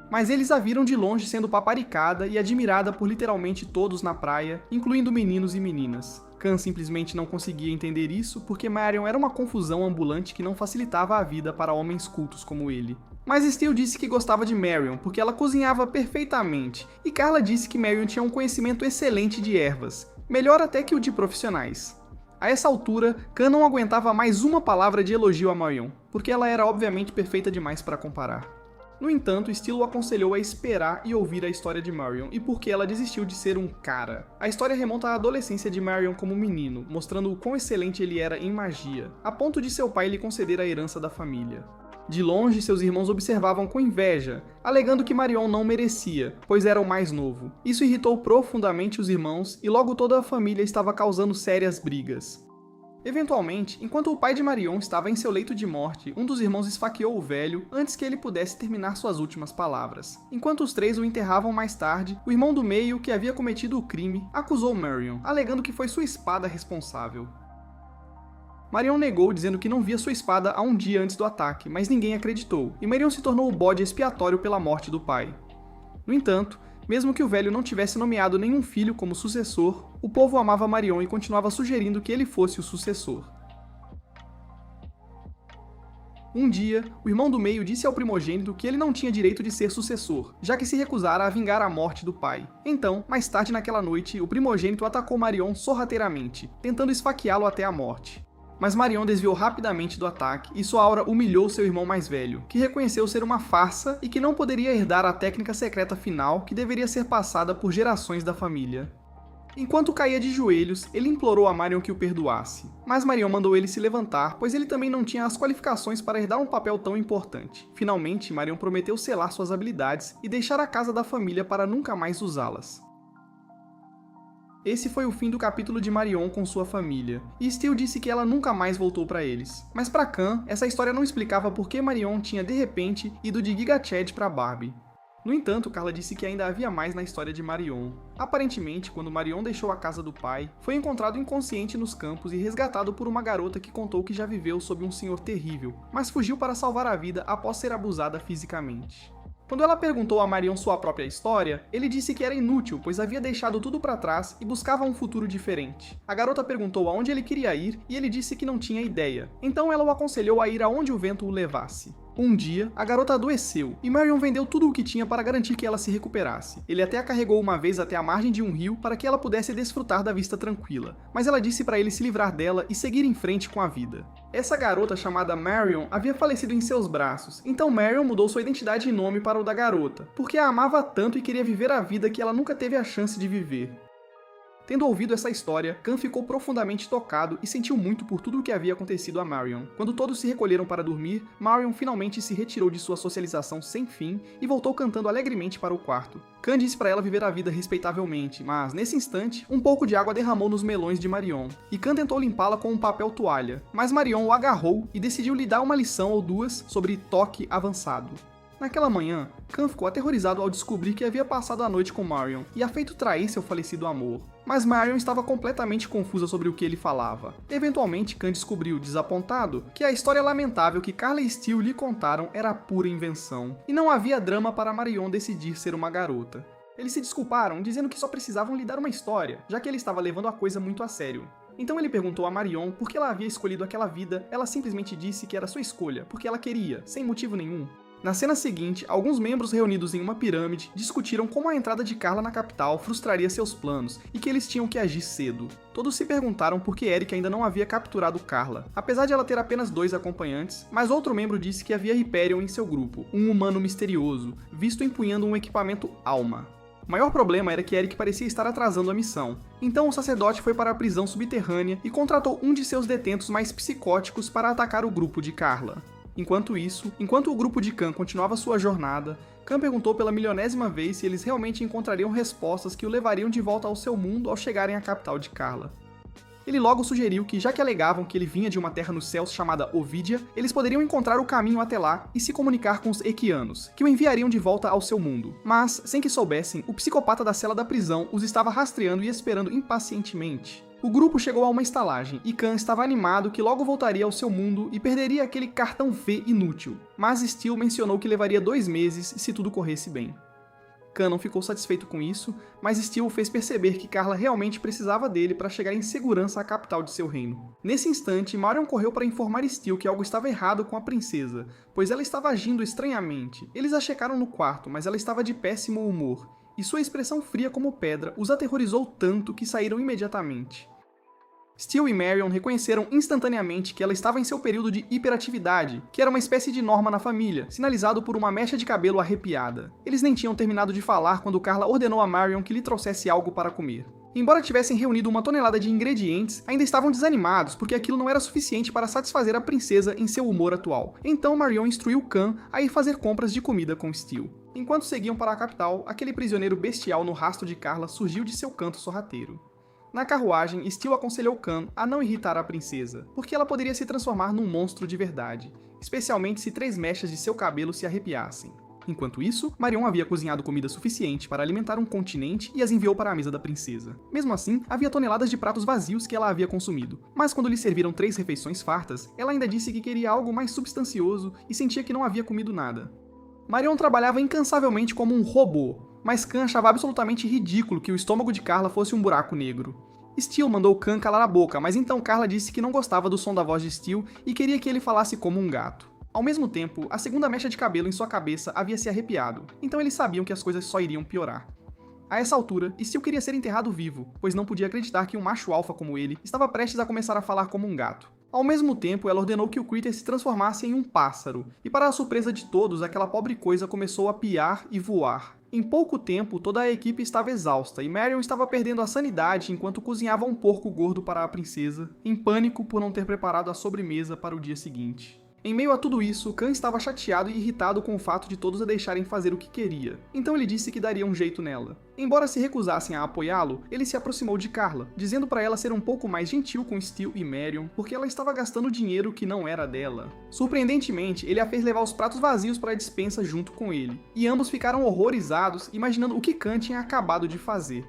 Mas eles a viram de longe sendo paparicada e admirada por literalmente todos na praia, incluindo meninos e meninas. Khan simplesmente não conseguia entender isso porque Marion era uma confusão ambulante que não facilitava a vida para homens cultos como ele. Mas Steel disse que gostava de Marion porque ela cozinhava perfeitamente, e Carla disse que Marion tinha um conhecimento excelente de ervas, melhor até que o de profissionais. A essa altura, Khan não aguentava mais uma palavra de elogio a Marion, porque ela era obviamente perfeita demais para comparar. No entanto, Steel o aconselhou a esperar e ouvir a história de Marion e por que ela desistiu de ser um cara. A história remonta à adolescência de Marion como menino, mostrando o quão excelente ele era em magia, a ponto de seu pai lhe conceder a herança da família. De longe, seus irmãos observavam com inveja, alegando que Marion não merecia, pois era o mais novo. Isso irritou profundamente os irmãos e logo toda a família estava causando sérias brigas. Eventualmente, enquanto o pai de Marion estava em seu leito de morte, um dos irmãos esfaqueou o velho antes que ele pudesse terminar suas últimas palavras. Enquanto os 3 o enterravam mais tarde, o irmão do meio, que havia cometido o crime, acusou Marion, alegando que foi sua espada responsável. Marion negou, dizendo que não via sua espada há um dia antes do ataque, mas ninguém acreditou, e Marion se tornou o bode expiatório pela morte do pai. No entanto, mesmo que o velho não tivesse nomeado nenhum filho como sucessor, o povo amava Marion e continuava sugerindo que ele fosse o sucessor. Um dia, o irmão do meio disse ao primogênito que ele não tinha direito de ser sucessor, já que se recusara a vingar a morte do pai. Então, mais tarde naquela noite, o primogênito atacou Marion sorrateiramente, tentando esfaqueá-lo até a morte. Mas Marion desviou rapidamente do ataque e sua aura humilhou seu irmão mais velho, que reconheceu ser uma farsa e que não poderia herdar a técnica secreta final que deveria ser passada por gerações da família. Enquanto caía de joelhos, ele implorou a Marion que o perdoasse, mas Marion mandou ele se levantar, pois ele também não tinha as qualificações para herdar um papel tão importante. Finalmente, Marion prometeu selar suas habilidades e deixar a casa da família para nunca mais usá-las. Esse foi o fim do capítulo de Marion com sua família, e Steele disse que ela nunca mais voltou para eles. Mas para Khan, essa história não explicava por que Marion tinha de repente ido de Giga Chad para Barbie. No entanto, Carla disse que ainda havia mais na história de Marion. Aparentemente, quando Marion deixou a casa do pai, foi encontrado inconsciente nos campos e resgatado por uma garota que contou que já viveu sob um senhor terrível, mas fugiu para salvar a vida após ser abusada fisicamente. Quando ela perguntou a Marion sua própria história, ele disse que era inútil, pois havia deixado tudo para trás e buscava um futuro diferente. A garota perguntou aonde ele queria ir e ele disse que não tinha ideia. Então ela o aconselhou a ir aonde o vento o levasse. Um dia, a garota adoeceu, e Marion vendeu tudo o que tinha para garantir que ela se recuperasse. Ele até a carregou uma vez até a margem de um rio para que ela pudesse desfrutar da vista tranquila, mas ela disse para ele se livrar dela e seguir em frente com a vida. Essa garota chamada Marion havia falecido em seus braços, então Marion mudou sua identidade e nome para o da garota, porque a amava tanto e queria viver a vida que ela nunca teve a chance de viver. Tendo ouvido essa história, Khan ficou profundamente tocado e sentiu muito por tudo o que havia acontecido a Marion. Quando todos se recolheram para dormir, Marion finalmente se retirou de sua socialização sem fim e voltou cantando alegremente para o quarto. Khan disse para ela viver a vida respeitavelmente, mas, nesse instante, um pouco de água derramou nos melões de Marion, e Khan tentou limpá-la com um papel toalha, mas Marion o agarrou e decidiu lhe dar uma lição ou duas sobre toque avançado. Naquela manhã, Khan ficou aterrorizado ao descobrir que havia passado a noite com Marion e a feito trair seu falecido amor. Mas Marion estava completamente confusa sobre o que ele falava. Eventualmente, Khan descobriu, desapontado, que a história lamentável que Carla e Steele lhe contaram era pura invenção, e não havia drama para Marion decidir ser uma garota. Eles se desculparam, dizendo que só precisavam lhe dar uma história, já que ele estava levando a coisa muito a sério. Então ele perguntou a Marion por que ela havia escolhido aquela vida, ela simplesmente disse que era sua escolha, porque ela queria, sem motivo nenhum. Na cena seguinte, alguns membros reunidos em uma pirâmide discutiram como a entrada de Carla na capital frustraria seus planos e que eles tinham que agir cedo. Todos se perguntaram por que Eric ainda não havia capturado Carla, apesar de ela ter apenas 2 acompanhantes, mas outro membro disse que havia Hyperion em seu grupo, um humano misterioso, visto empunhando um equipamento Alma. O maior problema era que Eric parecia estar atrasando a missão, então o sacerdote foi para a prisão subterrânea e contratou um de seus detentos mais psicóticos para atacar o grupo de Carla. Enquanto isso, enquanto o grupo de Khan continuava sua jornada, Khan perguntou pela milionésima vez se eles realmente encontrariam respostas que o levariam de volta ao seu mundo ao chegarem à capital de Carla. Ele logo sugeriu que, já que alegavam que ele vinha de uma terra nos céus chamada Ovidia, eles poderiam encontrar o caminho até lá e se comunicar com os Equianos, que o enviariam de volta ao seu mundo. Mas, sem que soubessem, o psicopata da cela da prisão os estava rastreando e esperando impacientemente. O grupo chegou a uma estalagem, e Khan estava animado que logo voltaria ao seu mundo e perderia aquele cartão V inútil. Mas Steele mencionou que levaria 2 meses se tudo corresse bem. Khan não ficou satisfeito com isso, mas Steele fez perceber que Carla realmente precisava dele para chegar em segurança à capital de seu reino. Nesse instante, Marion correu para informar Steele que algo estava errado com a princesa, pois ela estava agindo estranhamente. Eles a checaram no quarto, mas ela estava de péssimo humor, e sua expressão fria como pedra os aterrorizou tanto que saíram imediatamente. Steele e Marion reconheceram instantaneamente que ela estava em seu período de hiperatividade, que era uma espécie de norma na família, sinalizado por uma mecha de cabelo arrepiada. Eles nem tinham terminado de falar quando Carla ordenou a Marion que lhe trouxesse algo para comer. Embora tivessem reunido 1 tonelada de ingredientes, ainda estavam desanimados porque aquilo não era suficiente para satisfazer a princesa em seu humor atual. Então Marion instruiu Khan a ir fazer compras de comida com Steele. Enquanto seguiam para a capital, aquele prisioneiro bestial no rastro de Carla surgiu de seu canto sorrateiro. Na carruagem, Steele aconselhou Khan a não irritar a princesa, porque ela poderia se transformar num monstro de verdade, especialmente se 3 mechas de seu cabelo se arrepiassem. Enquanto isso, Marion havia cozinhado comida suficiente para alimentar um continente e as enviou para a mesa da princesa. Mesmo assim, havia toneladas de pratos vazios que ela havia consumido, mas quando lhe serviram 3 refeições fartas, ela ainda disse que queria algo mais substancioso e sentia que não havia comido nada. Marion trabalhava incansavelmente como um robô, mas Khan achava absolutamente ridículo que o estômago de Carla fosse um buraco negro. Steele mandou Khan calar a boca, mas então Carla disse que não gostava do som da voz de Steele e queria que ele falasse como um gato. Ao mesmo tempo, a segunda mecha de cabelo em sua cabeça havia se arrepiado, então eles sabiam que as coisas só iriam piorar. A essa altura, Steele queria ser enterrado vivo, pois não podia acreditar que um macho alfa como ele estava prestes a começar a falar como um gato. Ao mesmo tempo, ela ordenou que o Critter se transformasse em um pássaro, e para a surpresa de todos, aquela pobre coisa começou a piar e voar. Em pouco tempo, toda a equipe estava exausta, e Marion estava perdendo a sanidade enquanto cozinhava um porco gordo para a princesa, em pânico por não ter preparado a sobremesa para o dia seguinte. Em meio a tudo isso, Khan estava chateado e irritado com o fato de todos a deixarem fazer o que queria, então ele disse que daria um jeito nela. Embora se recusassem a apoiá-lo, ele se aproximou de Carla, dizendo para ela ser um pouco mais gentil com Steel e Marion, porque ela estava gastando dinheiro que não era dela. Surpreendentemente, ele a fez levar os pratos vazios para a despensa junto com ele, e ambos ficaram horrorizados, imaginando o que Khan tinha acabado de fazer.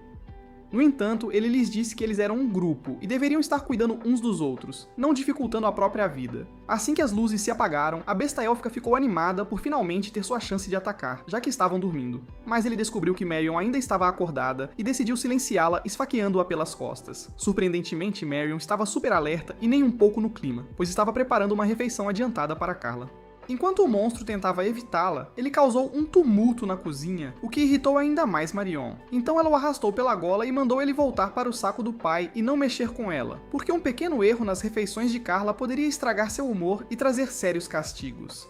No entanto, ele lhes disse que eles eram um grupo e deveriam estar cuidando uns dos outros, não dificultando a própria vida. Assim que as luzes se apagaram, a besta élfica ficou animada por finalmente ter sua chance de atacar, já que estavam dormindo. Mas ele descobriu que Marion ainda estava acordada e decidiu silenciá-la, esfaqueando-a pelas costas. Surpreendentemente, Marion estava super alerta e nem um pouco no clima, pois estava preparando uma refeição adiantada para Carla. Enquanto o monstro tentava evitá-la, ele causou um tumulto na cozinha, o que irritou ainda mais Marion. Então ela o arrastou pela gola e mandou ele voltar para o saco do pai e não mexer com ela, porque um pequeno erro nas refeições de Carla poderia estragar seu humor e trazer sérios castigos.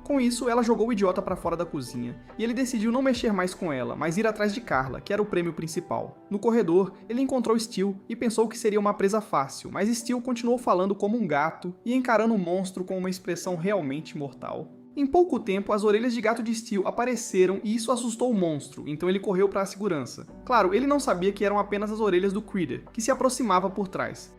Com isso, ela jogou o idiota para fora da cozinha, e ele decidiu não mexer mais com ela, mas ir atrás de Carla, que era o prêmio principal. No corredor, ele encontrou Steel e pensou que seria uma presa fácil, mas Steel continuou falando como um gato e encarando o monstro com uma expressão realmente mortal. Em pouco tempo, as orelhas de gato de Steel apareceram e isso assustou o monstro, então ele correu para a segurança. Claro, ele não sabia que eram apenas as orelhas do Critter, que se aproximava por trás.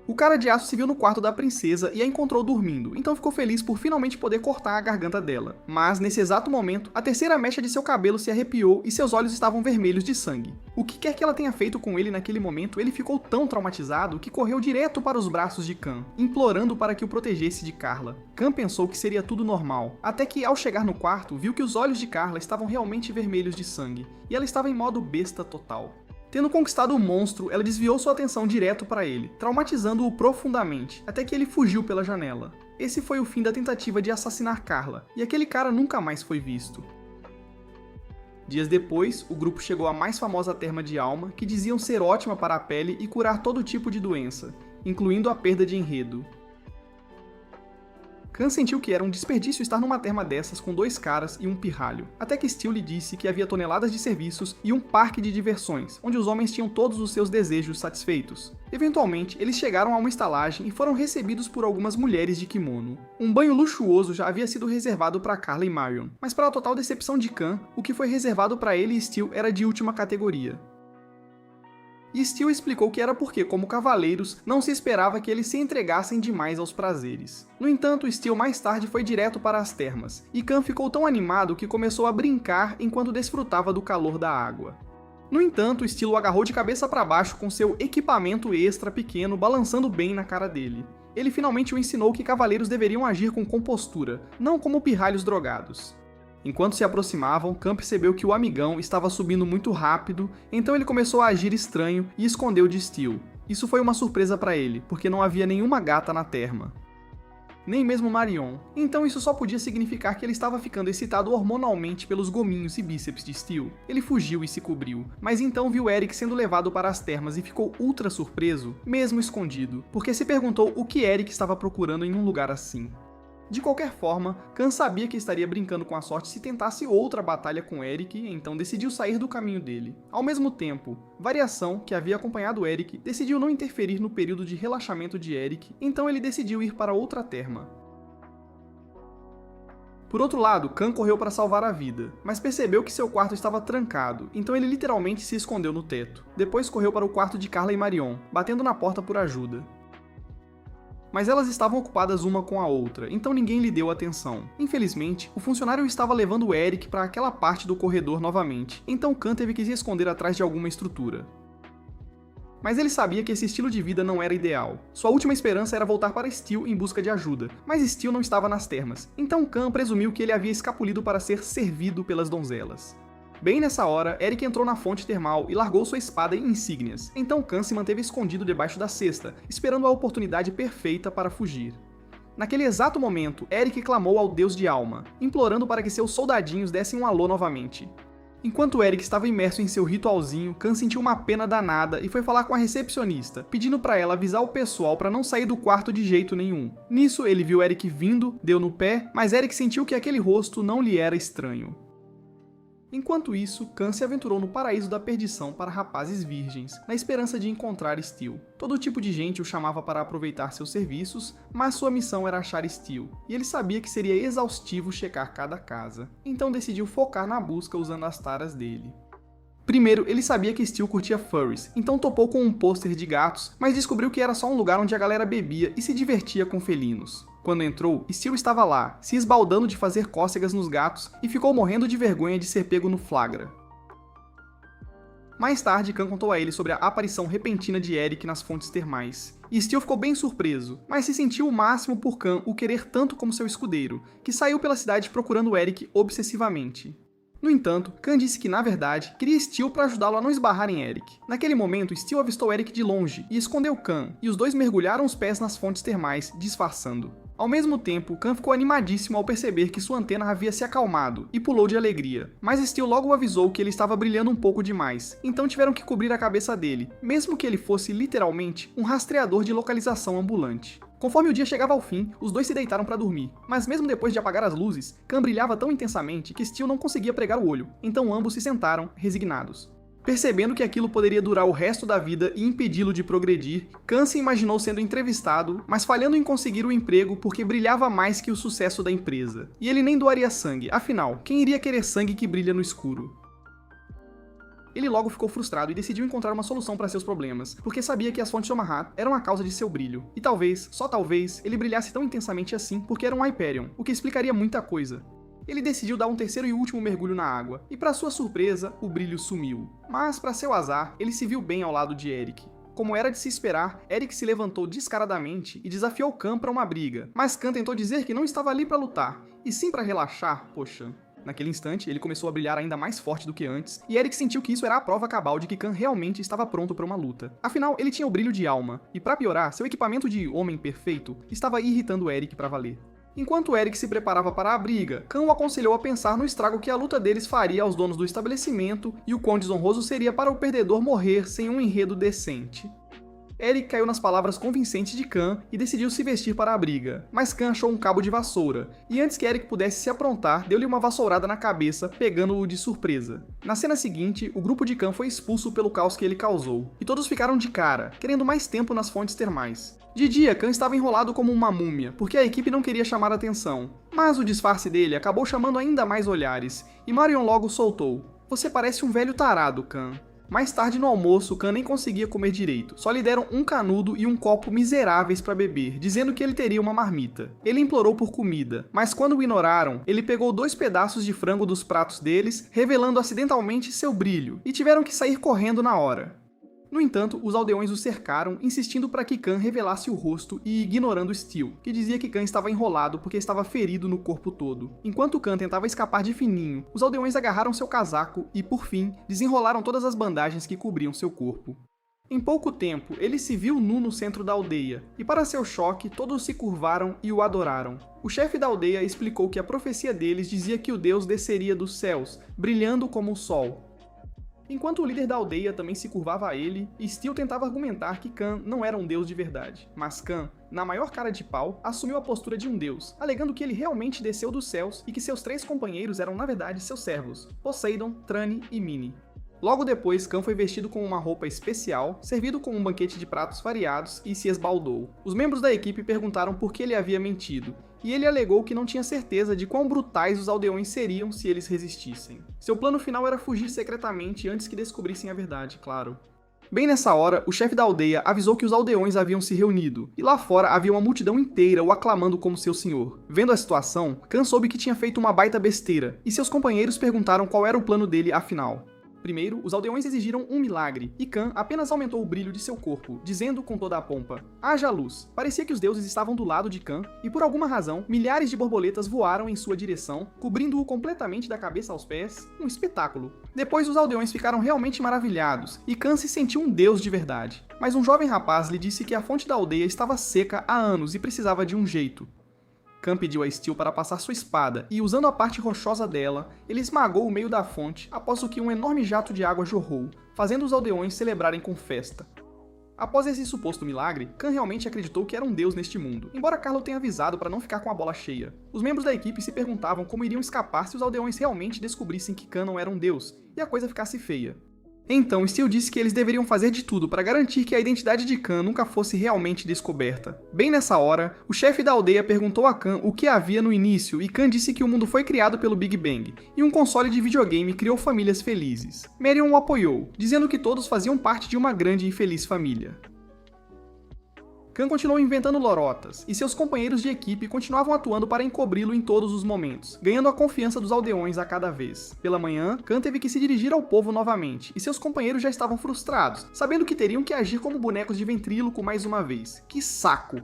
O cara de aço se viu no quarto da princesa e a encontrou dormindo, então ficou feliz por finalmente poder cortar a garganta dela. Mas, nesse exato momento, a terceira mecha de seu cabelo se arrepiou e seus olhos estavam vermelhos de sangue. O que quer que ela tenha feito com ele naquele momento, ele ficou tão traumatizado que correu direto para os braços de Khan, implorando para que o protegesse de Carla. Khan pensou que seria tudo normal, até que, ao chegar no quarto, viu que os olhos de Carla estavam realmente vermelhos de sangue, e ela estava em modo besta total. Tendo conquistado o monstro, ela desviou sua atenção direto para ele, traumatizando-o profundamente, até que ele fugiu pela janela. Esse foi o fim da tentativa de assassinar Carla, e aquele cara nunca mais foi visto. Dias depois, o grupo chegou à mais famosa terma de alma, que diziam ser ótima para a pele e curar todo tipo de doença, incluindo a perda de enredo. Khan sentiu que era um desperdício estar numa terma dessas com 2 caras e um pirralho, até que Steel lhe disse que havia toneladas de serviços e um parque de diversões, onde os homens tinham todos os seus desejos satisfeitos. Eventualmente, eles chegaram a uma estalagem e foram recebidos por algumas mulheres de kimono. Um banho luxuoso já havia sido reservado para Carla e Marion, mas para a total decepção de Khan, o que foi reservado para ele e Steel era de última categoria. E Steel explicou que era porque, como cavaleiros, não se esperava que eles se entregassem demais aos prazeres. No entanto, Steel mais tarde foi direto para as termas, e Khan ficou tão animado que começou a brincar enquanto desfrutava do calor da água. No entanto, Steel o agarrou de cabeça para baixo com seu equipamento extra pequeno balançando bem na cara dele. Ele finalmente o ensinou que cavaleiros deveriam agir com compostura, não como pirralhos drogados. Enquanto se aproximavam, Khan percebeu que o amigão estava subindo muito rápido, então ele começou a agir estranho e escondeu de Steel. Isso foi uma surpresa para ele, porque não havia nenhuma gata na terma. Nem mesmo Marion. Então isso só podia significar que ele estava ficando excitado hormonalmente pelos gominhos e bíceps de Steel. Ele fugiu e se cobriu, mas então viu Eric sendo levado para as termas e ficou ultra surpreso, mesmo escondido, porque se perguntou o que Eric estava procurando em um lugar assim. De qualquer forma, Khan sabia que estaria brincando com a sorte se tentasse outra batalha com Eric, então decidiu sair do caminho dele. Ao mesmo tempo, Variação, que havia acompanhado Eric, decidiu não interferir no período de relaxamento de Eric, então ele decidiu ir para outra terma. Por outro lado, Khan correu para salvar a vida, mas percebeu que seu quarto estava trancado, então ele literalmente se escondeu no teto. Depois correu para o quarto de Carla e Marion, batendo na porta por ajuda. Mas elas estavam ocupadas uma com a outra, então ninguém lhe deu atenção. Infelizmente, o funcionário estava levando o Eric para aquela parte do corredor novamente, então Khan teve que se esconder atrás de alguma estrutura. Mas ele sabia que esse estilo de vida não era ideal. Sua última esperança era voltar para Steel em busca de ajuda, mas Steel não estava nas termas, então Khan presumiu que ele havia escapulido para ser servido pelas donzelas. Bem nessa hora, Eric entrou na fonte termal e largou sua espada e insígnias, então Khan se manteve escondido debaixo da cesta, esperando a oportunidade perfeita para fugir. Naquele exato momento, Eric clamou ao Deus de Alma, implorando para que seus soldadinhos dessem um alô novamente. Enquanto Eric estava imerso em seu ritualzinho, Khan sentiu uma pena danada e foi falar com a recepcionista, pedindo para ela avisar o pessoal para não sair do quarto de jeito nenhum. Nisso, ele viu Eric vindo, deu no pé, mas Eric sentiu que aquele rosto não lhe era estranho. Enquanto isso, Khan se aventurou no paraíso da perdição para rapazes virgens, na esperança de encontrar Steel. Todo tipo de gente o chamava para aproveitar seus serviços, mas sua missão era achar Steel, e ele sabia que seria exaustivo checar cada casa. Então decidiu focar na busca usando as taras dele. Primeiro, ele sabia que Steel curtia furries, então topou com um pôster de gatos, mas descobriu que era só um lugar onde a galera bebia e se divertia com felinos. Quando entrou, Steel estava lá, se esbaldando de fazer cócegas nos gatos e ficou morrendo de vergonha de ser pego no flagra. Mais tarde, Khan contou a ele sobre a aparição repentina de Eric nas fontes termais. E Steel ficou bem surpreso, mas se sentiu o máximo por Khan o querer tanto como seu escudeiro, que saiu pela cidade procurando Eric obsessivamente. No entanto, Khan disse que, na verdade, queria Steel para ajudá-lo a não esbarrar em Eric. Naquele momento, Steel avistou Eric de longe e escondeu Khan, e os dois mergulharam os pés nas fontes termais, disfarçando. Ao mesmo tempo, Khan ficou animadíssimo ao perceber que sua antena havia se acalmado, e pulou de alegria. Mas Steel logo o avisou que ele estava brilhando um pouco demais, então tiveram que cobrir a cabeça dele, mesmo que ele fosse, literalmente, um rastreador de localização ambulante. Conforme o dia chegava ao fim, os dois se deitaram para dormir, mas mesmo depois de apagar as luzes, Khan brilhava tão intensamente que Steel não conseguia pregar o olho, então ambos se sentaram, resignados. Percebendo que aquilo poderia durar o resto da vida e impedi-lo de progredir, Khan se imaginou sendo entrevistado, mas falhando em conseguir o emprego porque brilhava mais que o sucesso da empresa. E ele nem doaria sangue, afinal, quem iria querer sangue que brilha no escuro? Ele logo ficou frustrado e decidiu encontrar uma solução para seus problemas, porque sabia que as fontes de Omaha eram a causa de seu brilho. E talvez, só talvez, ele brilhasse tão intensamente assim porque era um Hyperion, o que explicaria muita coisa. Ele decidiu dar um terceiro e último mergulho na água, e para sua surpresa, o brilho sumiu. Mas, para seu azar, ele se viu bem ao lado de Eric. Como era de se esperar, Eric se levantou descaradamente e desafiou Khan para uma briga, mas Khan tentou dizer que não estava ali para lutar, e sim para relaxar, poxa. Naquele instante, ele começou a brilhar ainda mais forte do que antes, e Eric sentiu que isso era a prova cabal de que Khan realmente estava pronto para uma luta. Afinal, ele tinha o brilho de alma, e para piorar, seu equipamento de homem perfeito estava irritando Eric para valer. Enquanto Eric se preparava para a briga, Khan o aconselhou a pensar no estrago que a luta deles faria aos donos do estabelecimento e o quão desonroso seria para o perdedor morrer sem um enredo decente. Eric caiu nas palavras convincentes de Khan e decidiu se vestir para a briga, mas Khan achou um cabo de vassoura, e antes que Eric pudesse se aprontar, deu-lhe uma vassourada na cabeça, pegando-o de surpresa. Na cena seguinte, o grupo de Khan foi expulso pelo caos que ele causou, e todos ficaram de cara, querendo mais tempo nas fontes termais. De dia, Khan estava enrolado como uma múmia, porque a equipe não queria chamar atenção, mas o disfarce dele acabou chamando ainda mais olhares, e Marion logo soltou: "Você parece um velho tarado, Khan." Mais tarde no almoço, Khan nem conseguia comer direito, só lhe deram um canudo e um copo miseráveis para beber, dizendo que ele teria uma marmita. Ele implorou por comida, mas quando o ignoraram, ele pegou 2 pedaços de frango dos pratos deles, revelando acidentalmente seu brilho, e tiveram que sair correndo na hora. No entanto, os aldeões o cercaram, insistindo para que Khan revelasse o rosto e ignorando Steel, que dizia que Khan estava enrolado porque estava ferido no corpo todo. Enquanto Khan tentava escapar de fininho, os aldeões agarraram seu casaco e, por fim, desenrolaram todas as bandagens que cobriam seu corpo. Em pouco tempo, ele se viu nu no centro da aldeia, e para seu choque, todos se curvaram e o adoraram. O chefe da aldeia explicou que a profecia deles dizia que o deus desceria dos céus, brilhando como o sol. Enquanto o líder da aldeia também se curvava a ele, Steel tentava argumentar que Khan não era um deus de verdade. Mas Khan, na maior cara de pau, assumiu a postura de um deus, alegando que ele realmente desceu dos céus e que seus 3 companheiros eram na verdade seus servos, Poseidon, Trane e Mini. Logo depois, Khan foi vestido com uma roupa especial, servido com um banquete de pratos variados e se esbaldou. Os membros da equipe perguntaram por que ele havia mentido, e ele alegou que não tinha certeza de quão brutais os aldeões seriam se eles resistissem. Seu plano final era fugir secretamente antes que descobrissem a verdade, claro. Bem nessa hora, o chefe da aldeia avisou que os aldeões haviam se reunido, e lá fora havia uma multidão inteira o aclamando como seu senhor. Vendo a situação, Khan soube que tinha feito uma baita besteira, e seus companheiros perguntaram qual era o plano dele afinal. Primeiro, os aldeões exigiram um milagre, e Khan apenas aumentou o brilho de seu corpo, dizendo com toda a pompa: "Haja luz." Parecia que os deuses estavam do lado de Khan, e por alguma razão, milhares de borboletas voaram em sua direção, cobrindo-o completamente da cabeça aos pés, um espetáculo. Depois os aldeões ficaram realmente maravilhados, e Khan se sentiu um deus de verdade. Mas um jovem rapaz lhe disse que a fonte da aldeia estava seca há anos e precisava de um jeito. Khan pediu a Steel para passar sua espada, e usando a parte rochosa dela, ele esmagou o meio da fonte, após o que um enorme jato de água jorrou, fazendo os aldeões celebrarem com festa. Após esse suposto milagre, Khan realmente acreditou que era um deus neste mundo, embora Carlo tenha avisado para não ficar com a bola cheia. Os membros da equipe se perguntavam como iriam escapar se os aldeões realmente descobrissem que Khan não era um deus, e a coisa ficasse feia. Então, Steel disse que eles deveriam fazer de tudo para garantir que a identidade de Khan nunca fosse realmente descoberta. Bem nessa hora, o chefe da aldeia perguntou a Khan o que havia no início e Khan disse que o mundo foi criado pelo Big Bang, e um console de videogame criou famílias felizes. Marion o apoiou, dizendo que todos faziam parte de uma grande e feliz família. Khan continuou inventando lorotas, e seus companheiros de equipe continuavam atuando para encobri-lo em todos os momentos, ganhando a confiança dos aldeões a cada vez. Pela manhã, Khan teve que se dirigir ao povo novamente, e seus companheiros já estavam frustrados, sabendo que teriam que agir como bonecos de ventríloco mais uma vez. Que saco!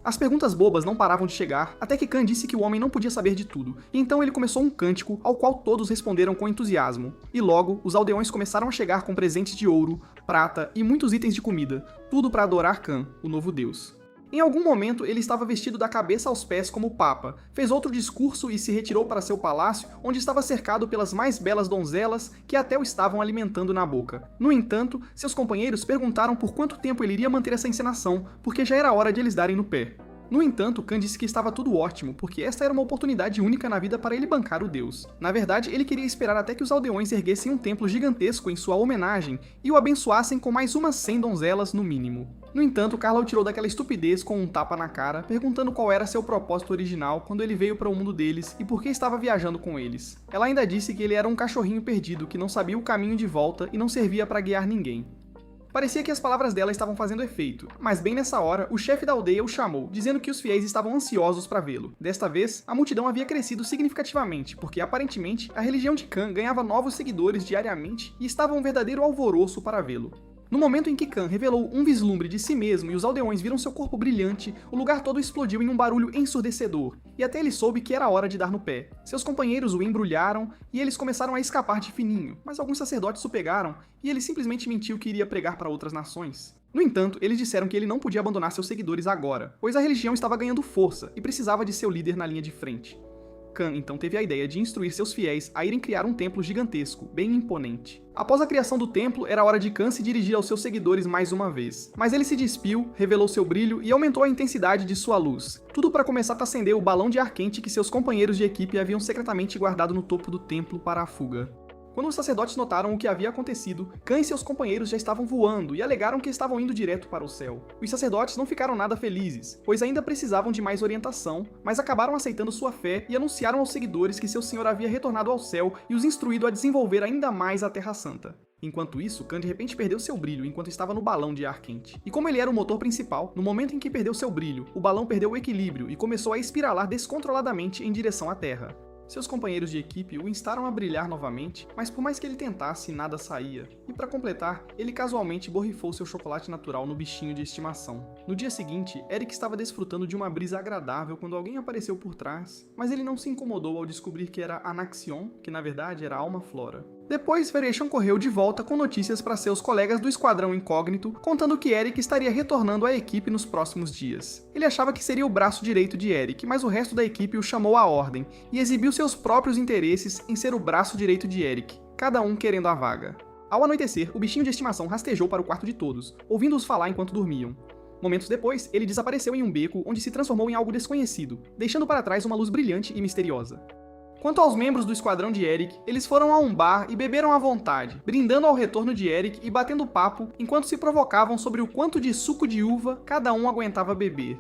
As perguntas bobas não paravam de chegar, até que Khan disse que o homem não podia saber de tudo, e então ele começou um cântico ao qual todos responderam com entusiasmo. E logo, os aldeões começaram a chegar com presentes de ouro, prata e muitos itens de comida, tudo para adorar Khan, o novo deus. Em algum momento, ele estava vestido da cabeça aos pés como papa, fez outro discurso e se retirou para seu palácio, onde estava cercado pelas mais belas donzelas que até o estavam alimentando na boca. No entanto, seus companheiros perguntaram por quanto tempo ele iria manter essa encenação, porque já era hora de eles darem no pé. No entanto, Khan disse que estava tudo ótimo, porque esta era uma oportunidade única na vida para ele bancar o deus. Na verdade, ele queria esperar até que os aldeões erguessem um templo gigantesco em sua homenagem e o abençoassem com mais umas 100 donzelas no mínimo. No entanto, Carla o tirou daquela estupidez com um tapa na cara, perguntando qual era seu propósito original quando ele veio para o mundo deles e por que estava viajando com eles. Ela ainda disse que ele era um cachorrinho perdido que não sabia o caminho de volta e não servia para guiar ninguém. Parecia que as palavras dela estavam fazendo efeito, mas bem nessa hora, o chefe da aldeia o chamou, dizendo que os fiéis estavam ansiosos para vê-lo. Desta vez, a multidão havia crescido significativamente, porque aparentemente a religião de Khan ganhava novos seguidores diariamente e estava um verdadeiro alvoroço para vê-lo. No momento em que Khan revelou um vislumbre de si mesmo e os aldeões viram seu corpo brilhante, o lugar todo explodiu em um barulho ensurdecedor, e até ele soube que era hora de dar no pé. Seus companheiros o embrulharam e eles começaram a escapar de fininho, mas alguns sacerdotes o pegaram e ele simplesmente mentiu que iria pregar para outras nações. No entanto, eles disseram que ele não podia abandonar seus seguidores agora, pois a religião estava ganhando força e precisava de seu líder na linha de frente. Khan então teve a ideia de instruir seus fiéis a irem criar um templo gigantesco, bem imponente. Após a criação do templo, era hora de Khan se dirigir aos seus seguidores mais uma vez. Mas ele se despiu, revelou seu brilho e aumentou a intensidade de sua luz. Tudo para começar a acender o balão de ar quente que seus companheiros de equipe haviam secretamente guardado no topo do templo para a fuga. Quando os sacerdotes notaram o que havia acontecido, Khan e seus companheiros já estavam voando e alegaram que estavam indo direto para o céu. Os sacerdotes não ficaram nada felizes, pois ainda precisavam de mais orientação, mas acabaram aceitando sua fé e anunciaram aos seguidores que seu senhor havia retornado ao céu e os instruído a desenvolver ainda mais a Terra Santa. Enquanto isso, Khan de repente perdeu seu brilho enquanto estava no balão de ar quente. E como ele era o motor principal, no momento em que perdeu seu brilho, o balão perdeu o equilíbrio e começou a espiralar descontroladamente em direção à Terra. Seus companheiros de equipe o instaram a brilhar novamente, mas por mais que ele tentasse, nada saía. E para completar, ele casualmente borrifou seu chocolate natural no bichinho de estimação. No dia seguinte, Eric estava desfrutando de uma brisa agradável quando alguém apareceu por trás, mas ele não se incomodou ao descobrir que era Anaxion, que na verdade era Alma Flora. Depois, Variation correu de volta com notícias para seus colegas do Esquadrão Incógnito, contando que Eric estaria retornando à equipe nos próximos dias. Ele achava que seria o braço direito de Eric, mas o resto da equipe o chamou à ordem e exibiu seus próprios interesses em ser o braço direito de Eric, cada um querendo a vaga. Ao anoitecer, o bichinho de estimação rastejou para o quarto de todos, ouvindo-os falar enquanto dormiam. Momentos depois, ele desapareceu em um beco onde se transformou em algo desconhecido, deixando para trás uma luz brilhante e misteriosa. Quanto aos membros do esquadrão de Eric, eles foram a um bar e beberam à vontade, brindando ao retorno de Eric e batendo papo enquanto se provocavam sobre o quanto de suco de uva cada um aguentava beber.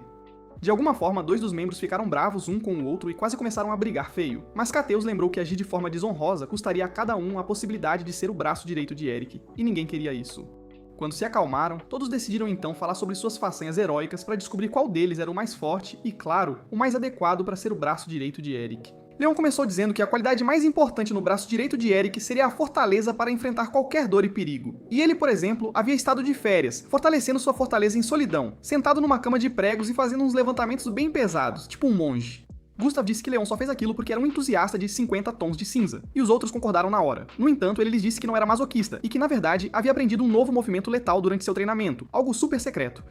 De alguma forma, dois dos membros ficaram bravos um com o outro e quase começaram a brigar feio, mas Cateus lembrou que agir de forma desonrosa custaria a cada um a possibilidade de ser o braço direito de Eric, e ninguém queria isso. Quando se acalmaram, todos decidiram então falar sobre suas façanhas heróicas para descobrir qual deles era o mais forte e, claro, o mais adequado para ser o braço direito de Eric. Leon começou dizendo que a qualidade mais importante no braço direito de Eric seria a fortaleza para enfrentar qualquer dor e perigo. E ele, por exemplo, havia estado de férias, fortalecendo sua fortaleza em solidão, sentado numa cama de pregos e fazendo uns levantamentos bem pesados, tipo um monge. Gustav disse que Leon só fez aquilo porque era um entusiasta de 50 tons de cinza, e os outros concordaram na hora. No entanto, ele lhes disse que não era masoquista, e que na verdade havia aprendido um novo movimento letal durante seu treinamento, algo super secreto.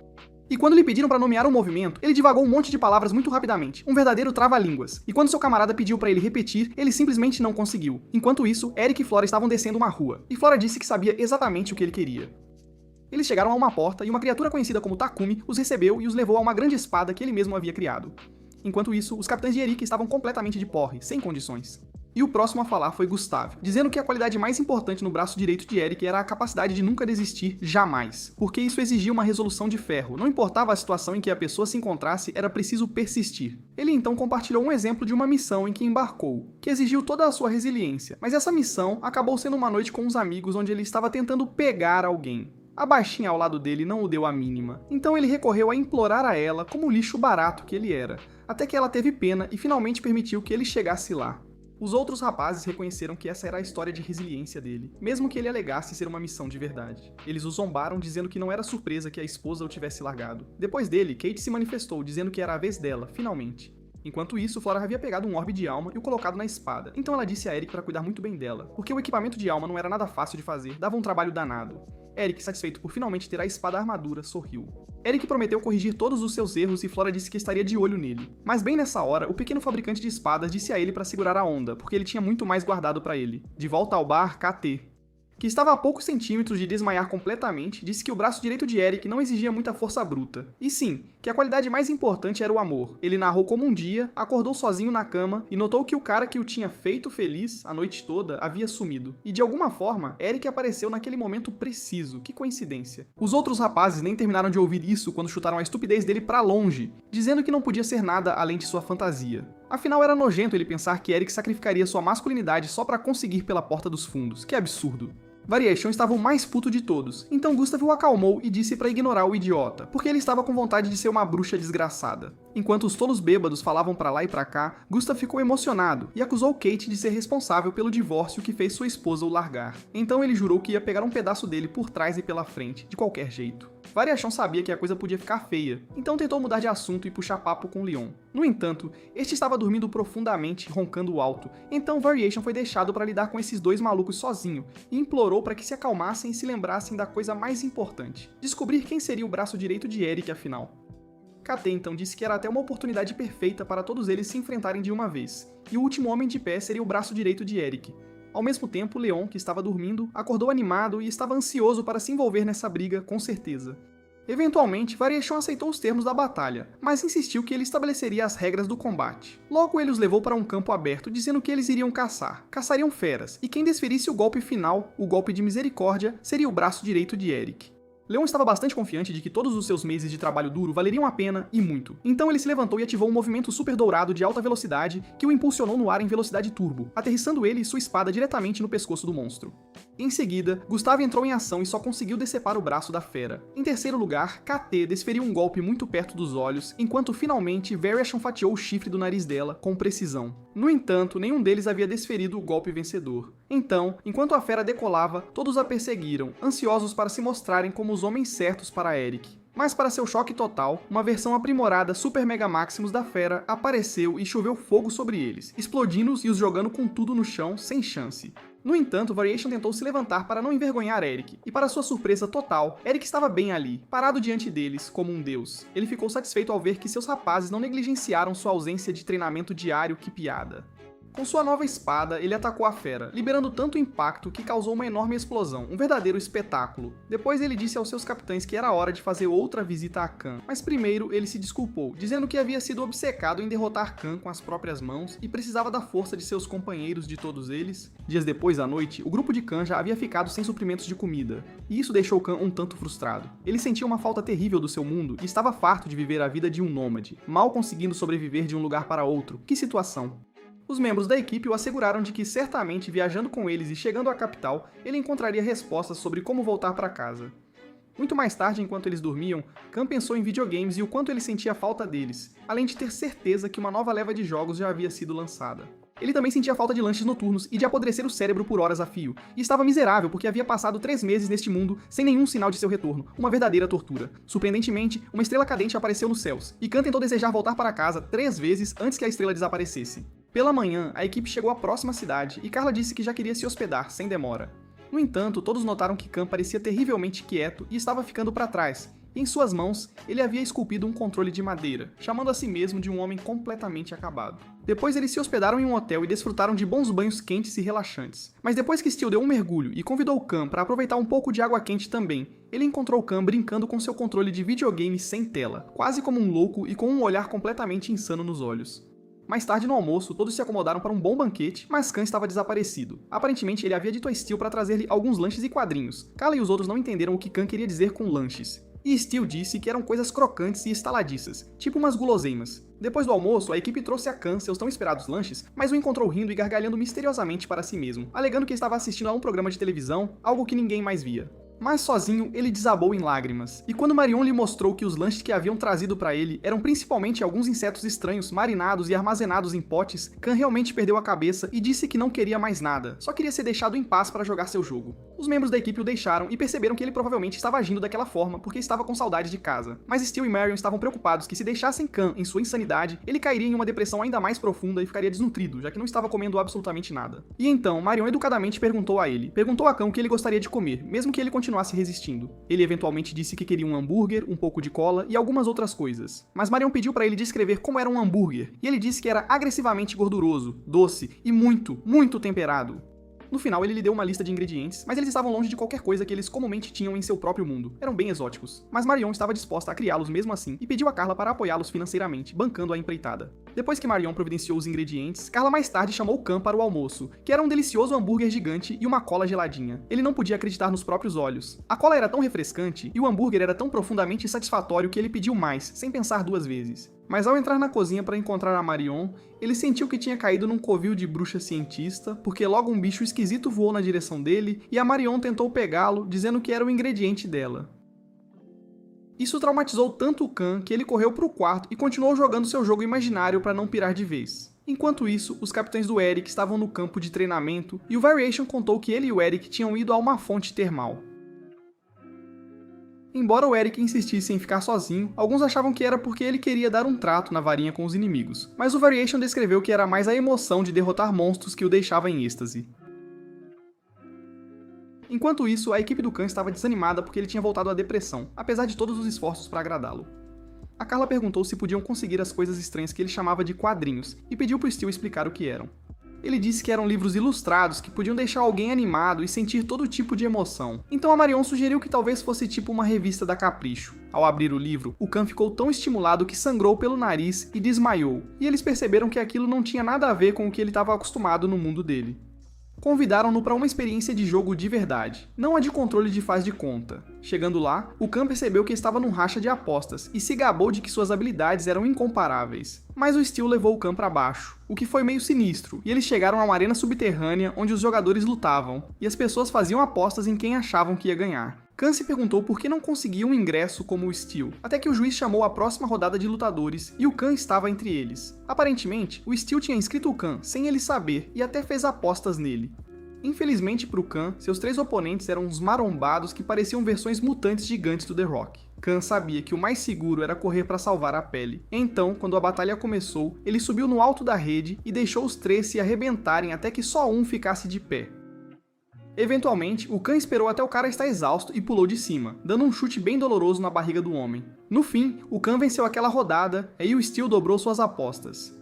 E quando lhe pediram para nomear um movimento, ele divagou um monte de palavras muito rapidamente, um verdadeiro trava-línguas. E quando seu camarada pediu para ele repetir, ele simplesmente não conseguiu. Enquanto isso, Eric e Flora estavam descendo uma rua, e Flora disse que sabia exatamente o que ele queria. Eles chegaram a uma porta e uma criatura conhecida como Takumi os recebeu e os levou a uma grande espada que ele mesmo havia criado. Enquanto isso, os capitães de Eric estavam completamente de porre, sem condições. E o próximo a falar foi Gustave, dizendo que a qualidade mais importante no braço direito de Eric era a capacidade de nunca desistir jamais, porque isso exigia uma resolução de ferro, não importava a situação em que a pessoa se encontrasse, era preciso persistir. Ele então compartilhou um exemplo de uma missão em que embarcou, que exigiu toda a sua resiliência, mas essa missão acabou sendo uma noite com uns amigos onde ele estava tentando pegar alguém. A baixinha ao lado dele não o deu a mínima, então ele recorreu a implorar a ela como o lixo barato que ele era, até que ela teve pena e finalmente permitiu que ele chegasse lá. Os outros rapazes reconheceram que essa era a história de resiliência dele, mesmo que ele alegasse ser uma missão de verdade. Eles o zombaram dizendo que não era surpresa que a esposa o tivesse largado. Depois dele, Kate se manifestou dizendo que era a vez dela, finalmente. Enquanto isso, Flora havia pegado um orbe de alma e o colocado na espada, então ela disse a Eric para cuidar muito bem dela, porque o equipamento de alma não era nada fácil de fazer, dava um trabalho danado. Eric, satisfeito por finalmente ter a espada armadura, sorriu. Eric prometeu corrigir todos os seus erros e Flora disse que estaria de olho nele. Mas bem nessa hora, o pequeno fabricante de espadas disse a ele para segurar a onda, porque ele tinha muito mais guardado para ele. De volta ao bar, KT, que estava a poucos centímetros de desmaiar completamente, disse que o braço direito de Eric não exigia muita força bruta. E sim, que a qualidade mais importante era o amor. Ele narrou como um dia, acordou sozinho na cama e notou que o cara que o tinha feito feliz a noite toda havia sumido. E de alguma forma, Eric apareceu naquele momento preciso. Que coincidência. Os outros rapazes nem terminaram de ouvir isso quando chutaram a estupidez dele pra longe, dizendo que não podia ser nada além de sua fantasia. Afinal, era nojento ele pensar que Eric sacrificaria sua masculinidade só pra conseguir pela porta dos fundos. Que absurdo. Variation estava o mais puto de todos, então Gustav o acalmou e disse para ignorar o idiota, porque ele estava com vontade de ser uma bruxa desgraçada. Enquanto os tolos bêbados falavam pra lá e pra cá, Gustav ficou emocionado e acusou Kate de ser responsável pelo divórcio que fez sua esposa o largar. Então ele jurou que ia pegar um pedaço dele por trás e pela frente, de qualquer jeito. Variation sabia que a coisa podia ficar feia, então tentou mudar de assunto e puxar papo com Leon. No entanto, este estava dormindo profundamente, roncando alto, então Variation foi deixado para lidar com esses dois malucos sozinho, e implorou para que se acalmassem e se lembrassem da coisa mais importante, descobrir quem seria o braço direito de Eric afinal. KT então disse que era até uma oportunidade perfeita para todos eles se enfrentarem de uma vez, e o último homem de pé seria o braço direito de Eric. Ao mesmo tempo, Leon, que estava dormindo, acordou animado e estava ansioso para se envolver nessa briga, com certeza. Eventualmente, Variation aceitou os termos da batalha, mas insistiu que ele estabeleceria as regras do combate. Logo, ele os levou para um campo aberto, dizendo que eles iriam caçariam feras, e quem desferisse o golpe final, o golpe de misericórdia, seria o braço direito de Eric. Leon estava bastante confiante de que todos os seus meses de trabalho duro valeriam a pena, e muito. Então ele se levantou e ativou um movimento super dourado de alta velocidade que o impulsionou no ar em velocidade turbo, aterrissando ele e sua espada diretamente no pescoço do monstro. Em seguida, Gustav entrou em ação e só conseguiu decepar o braço da fera. Em terceiro lugar, KT desferiu um golpe muito perto dos olhos, enquanto finalmente Variation fatiou o chifre do nariz dela com precisão. No entanto, nenhum deles havia desferido o golpe vencedor. Então, enquanto a fera decolava, todos a perseguiram, ansiosos para se mostrarem como os homens certos para Eric. Mas para seu choque total, uma versão aprimorada Super Mega Maximus da fera apareceu e choveu fogo sobre eles, explodindo-os e os jogando com tudo no chão, sem chance. No entanto, Variation tentou se levantar para não envergonhar Eric, e para sua surpresa total, Eric estava bem ali, parado diante deles, como um deus. Ele ficou satisfeito ao ver que seus rapazes não negligenciaram sua ausência de treinamento diário, que piada. Com sua nova espada, ele atacou a fera, liberando tanto impacto que causou uma enorme explosão, um verdadeiro espetáculo. Depois ele disse aos seus capitães que era hora de fazer outra visita a Khan, mas primeiro ele se desculpou, dizendo que havia sido obcecado em derrotar Khan com as próprias mãos e precisava da força de seus companheiros, de todos eles. Dias depois, à noite, o grupo de Khan já havia ficado sem suprimentos de comida, e isso deixou Khan um tanto frustrado. Ele sentia uma falta terrível do seu mundo e estava farto de viver a vida de um nômade, mal conseguindo sobreviver de um lugar para outro. Que situação! Os membros da equipe o asseguraram de que certamente viajando com eles e chegando à capital, ele encontraria respostas sobre como voltar para casa. Muito mais tarde, enquanto eles dormiam, Khan pensou em videogames e o quanto ele sentia falta deles, além de ter certeza que uma nova leva de jogos já havia sido lançada. Ele também sentia falta de lanches noturnos e de apodrecer o cérebro por horas a fio, e estava miserável porque havia passado 3 meses neste mundo sem nenhum sinal de seu retorno, uma verdadeira tortura. Surpreendentemente, uma estrela cadente apareceu nos céus, e Khan tentou desejar voltar para casa 3 vezes antes que a estrela desaparecesse. Pela manhã, a equipe chegou à próxima cidade e Carla disse que já queria se hospedar, sem demora. No entanto, todos notaram que Khan parecia terrivelmente quieto e estava ficando para trás, e em suas mãos, ele havia esculpido um controle de madeira, chamando a si mesmo de um homem completamente acabado. Depois eles se hospedaram em um hotel e desfrutaram de bons banhos quentes e relaxantes. Mas depois que Steel deu um mergulho e convidou Khan para aproveitar um pouco de água quente também, ele encontrou Khan brincando com seu controle de videogame sem tela, quase como um louco e com um olhar completamente insano nos olhos. Mais tarde no almoço, todos se acomodaram para um bom banquete, mas Khan estava desaparecido. Aparentemente ele havia dito a Steel para trazer-lhe alguns lanches e quadrinhos. Carla e os outros não entenderam o que Khan queria dizer com lanches. E Steel disse que eram coisas crocantes e estaladiças, tipo umas guloseimas. Depois do almoço, a equipe trouxe a Khan seus tão esperados lanches, mas o encontrou rindo e gargalhando misteriosamente para si mesmo, alegando que estava assistindo a um programa de televisão, algo que ninguém mais via. Mas sozinho, ele desabou em lágrimas. E quando Marion lhe mostrou que os lanches que haviam trazido para ele eram principalmente alguns insetos estranhos, marinados e armazenados em potes, Khan realmente perdeu a cabeça e disse que não queria mais nada, só queria ser deixado em paz para jogar seu jogo. Os membros da equipe o deixaram e perceberam que ele provavelmente estava agindo daquela forma porque estava com saudade de casa. Mas Steel e Marion estavam preocupados que se deixassem Khan em sua insanidade, ele cairia em uma depressão ainda mais profunda e ficaria desnutrido, já que não estava comendo absolutamente nada. E então, Marion educadamente perguntou a Khan o que ele gostaria de comer, mesmo que ele continuasse resistindo. Ele eventualmente disse que queria um hambúrguer, um pouco de cola e algumas outras coisas. Mas Marion pediu para ele descrever como era um hambúrguer, e ele disse que era agressivamente gorduroso, doce e muito, muito temperado. No final, ele lhe deu uma lista de ingredientes, mas eles estavam longe de qualquer coisa que eles comumente tinham em seu próprio mundo. Eram bem exóticos. Mas Marion estava disposta a criá-los mesmo assim e pediu a Carla para apoiá-los financeiramente, bancando a empreitada. Depois que Marion providenciou os ingredientes, Carla mais tarde chamou Khan para o almoço, que era um delicioso hambúrguer gigante e uma cola geladinha. Ele não podia acreditar nos próprios olhos. A cola era tão refrescante e o hambúrguer era tão profundamente satisfatório que ele pediu mais, sem pensar duas vezes. Mas ao entrar na cozinha para encontrar a Marion, ele sentiu que tinha caído num covil de bruxa cientista, porque logo um bicho esquisito voou na direção dele e a Marion tentou pegá-lo, dizendo que era o ingrediente dela. Isso traumatizou tanto o Khan que ele correu para o quarto e continuou jogando seu jogo imaginário para não pirar de vez. Enquanto isso, os capitães do Eric estavam no campo de treinamento e o Variation contou que ele e o Eric tinham ido a uma fonte termal. Embora o Eric insistisse em ficar sozinho, alguns achavam que era porque ele queria dar um trato na varinha com os inimigos, mas o Variation descreveu que era mais a emoção de derrotar monstros que o deixava em êxtase. Enquanto isso, a equipe do Khan estava desanimada porque ele tinha voltado à depressão, apesar de todos os esforços para agradá-lo. A Carla perguntou se podiam conseguir as coisas estranhas que ele chamava de quadrinhos, e pediu para o Steel explicar o que eram. Ele disse que eram livros ilustrados que podiam deixar alguém animado e sentir todo tipo de emoção. Então a Marion sugeriu que talvez fosse tipo uma revista da Capricho. Ao abrir o livro, o Khan ficou tão estimulado que sangrou pelo nariz e desmaiou, e eles perceberam que aquilo não tinha nada a ver com o que ele estava acostumado no mundo dele. Convidaram-no para uma experiência de jogo de verdade, não a de controle de faz de conta. Chegando lá, o Khan percebeu que estava num racha de apostas e se gabou de que suas habilidades eram incomparáveis. Mas o Steel levou o Khan para baixo, o que foi meio sinistro, e eles chegaram a uma arena subterrânea onde os jogadores lutavam, e as pessoas faziam apostas em quem achavam que ia ganhar. Khan se perguntou por que não conseguia um ingresso como o Steel, até que o juiz chamou a próxima rodada de lutadores e o Khan estava entre eles. Aparentemente, o Steel tinha inscrito o Khan sem ele saber e até fez apostas nele. Infelizmente para o Khan, seus 3 oponentes eram uns marombados que pareciam versões mutantes gigantes do The Rock. Khan sabia que o mais seguro era correr para salvar a pele. Então, quando a batalha começou, ele subiu no alto da rede e deixou os 3 se arrebentarem até que só um ficasse de pé. Eventualmente, o Khan esperou até o cara estar exausto e pulou de cima, dando um chute bem doloroso na barriga do homem. No fim, o Khan venceu aquela rodada e o Steel dobrou suas apostas.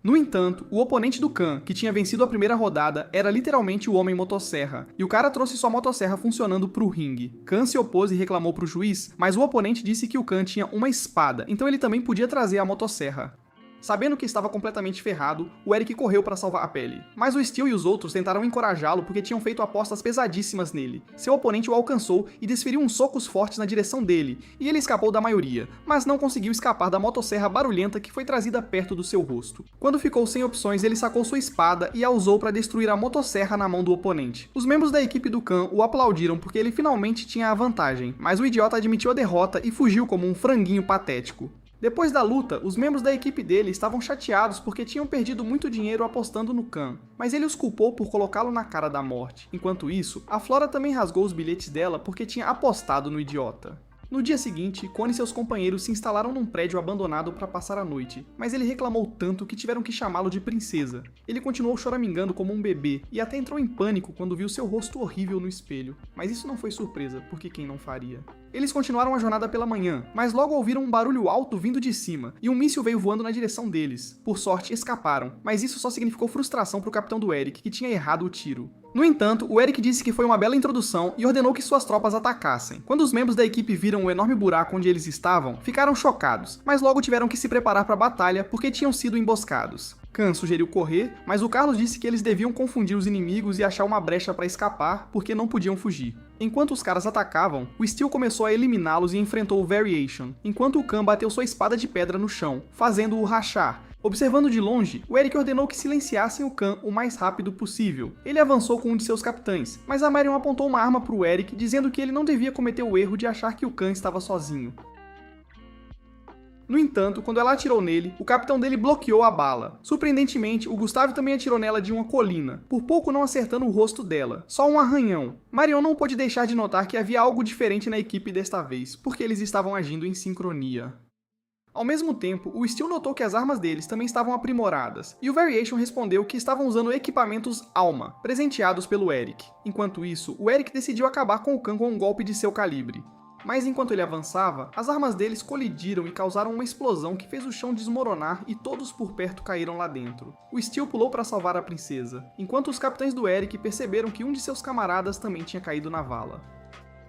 No entanto, o oponente do Khan, que tinha vencido a primeira rodada, era literalmente o Homem Motosserra, e o cara trouxe sua motosserra funcionando pro ringue. Khan se opôs e reclamou pro juiz, mas o oponente disse que o Khan tinha uma espada, então ele também podia trazer a motosserra. Sabendo que estava completamente ferrado, o Eric correu para salvar a pele. Mas o Steel e os outros tentaram encorajá-lo porque tinham feito apostas pesadíssimas nele. Seu oponente o alcançou e desferiu uns socos fortes na direção dele, e ele escapou da maioria, mas não conseguiu escapar da motosserra barulhenta que foi trazida perto do seu rosto. Quando ficou sem opções, ele sacou sua espada e a usou para destruir a motosserra na mão do oponente. Os membros da equipe do Khan o aplaudiram porque ele finalmente tinha a vantagem, mas o idiota admitiu a derrota e fugiu como um franguinho patético. Depois da luta, os membros da equipe dele estavam chateados porque tinham perdido muito dinheiro apostando no Khan, mas ele os culpou por colocá-lo na cara da morte. Enquanto isso, a Flora também rasgou os bilhetes dela porque tinha apostado no idiota. No dia seguinte, Cone e seus companheiros se instalaram num prédio abandonado para passar a noite, mas ele reclamou tanto que tiveram que chamá-lo de princesa. Ele continuou choramingando como um bebê e até entrou em pânico quando viu seu rosto horrível no espelho, mas isso não foi surpresa, porque quem não faria? Eles continuaram a jornada pela manhã, mas logo ouviram um barulho alto vindo de cima, e um míssil veio voando na direção deles. Por sorte, escaparam, mas isso só significou frustração para o capitão do Eric, que tinha errado o tiro. No entanto, o Eric disse que foi uma bela introdução e ordenou que suas tropas atacassem. Quando os membros da equipe viram o enorme buraco onde eles estavam, ficaram chocados, mas logo tiveram que se preparar para a batalha porque tinham sido emboscados. Khan sugeriu correr, mas o Carlos disse que eles deviam confundir os inimigos e achar uma brecha para escapar, porque não podiam fugir. Enquanto os caras atacavam, o Steel começou a eliminá-los e enfrentou o Variation, enquanto o Khan bateu sua espada de pedra no chão, fazendo-o rachar. Observando de longe, o Eric ordenou que silenciassem o Khan o mais rápido possível. Ele avançou com um de seus capitães, mas a Marion apontou uma arma para o Eric, dizendo que ele não devia cometer o erro de achar que o Khan estava sozinho. No entanto, quando ela atirou nele, o capitão dele bloqueou a bala. Surpreendentemente, o Gustavo também atirou nela de uma colina, por pouco não acertando o rosto dela, só um arranhão. Marion não pôde deixar de notar que havia algo diferente na equipe desta vez, porque eles estavam agindo em sincronia. Ao mesmo tempo, o Steel notou que as armas deles também estavam aprimoradas, e o Variation respondeu que estavam usando equipamentos Alma, presenteados pelo Eric. Enquanto isso, o Eric decidiu acabar com o Khan com um golpe de seu calibre. Mas enquanto ele avançava, as armas deles colidiram e causaram uma explosão que fez o chão desmoronar e todos por perto caíram lá dentro. O Steel pulou para salvar a princesa, enquanto os capitães do Eric perceberam que um de seus camaradas também tinha caído na vala.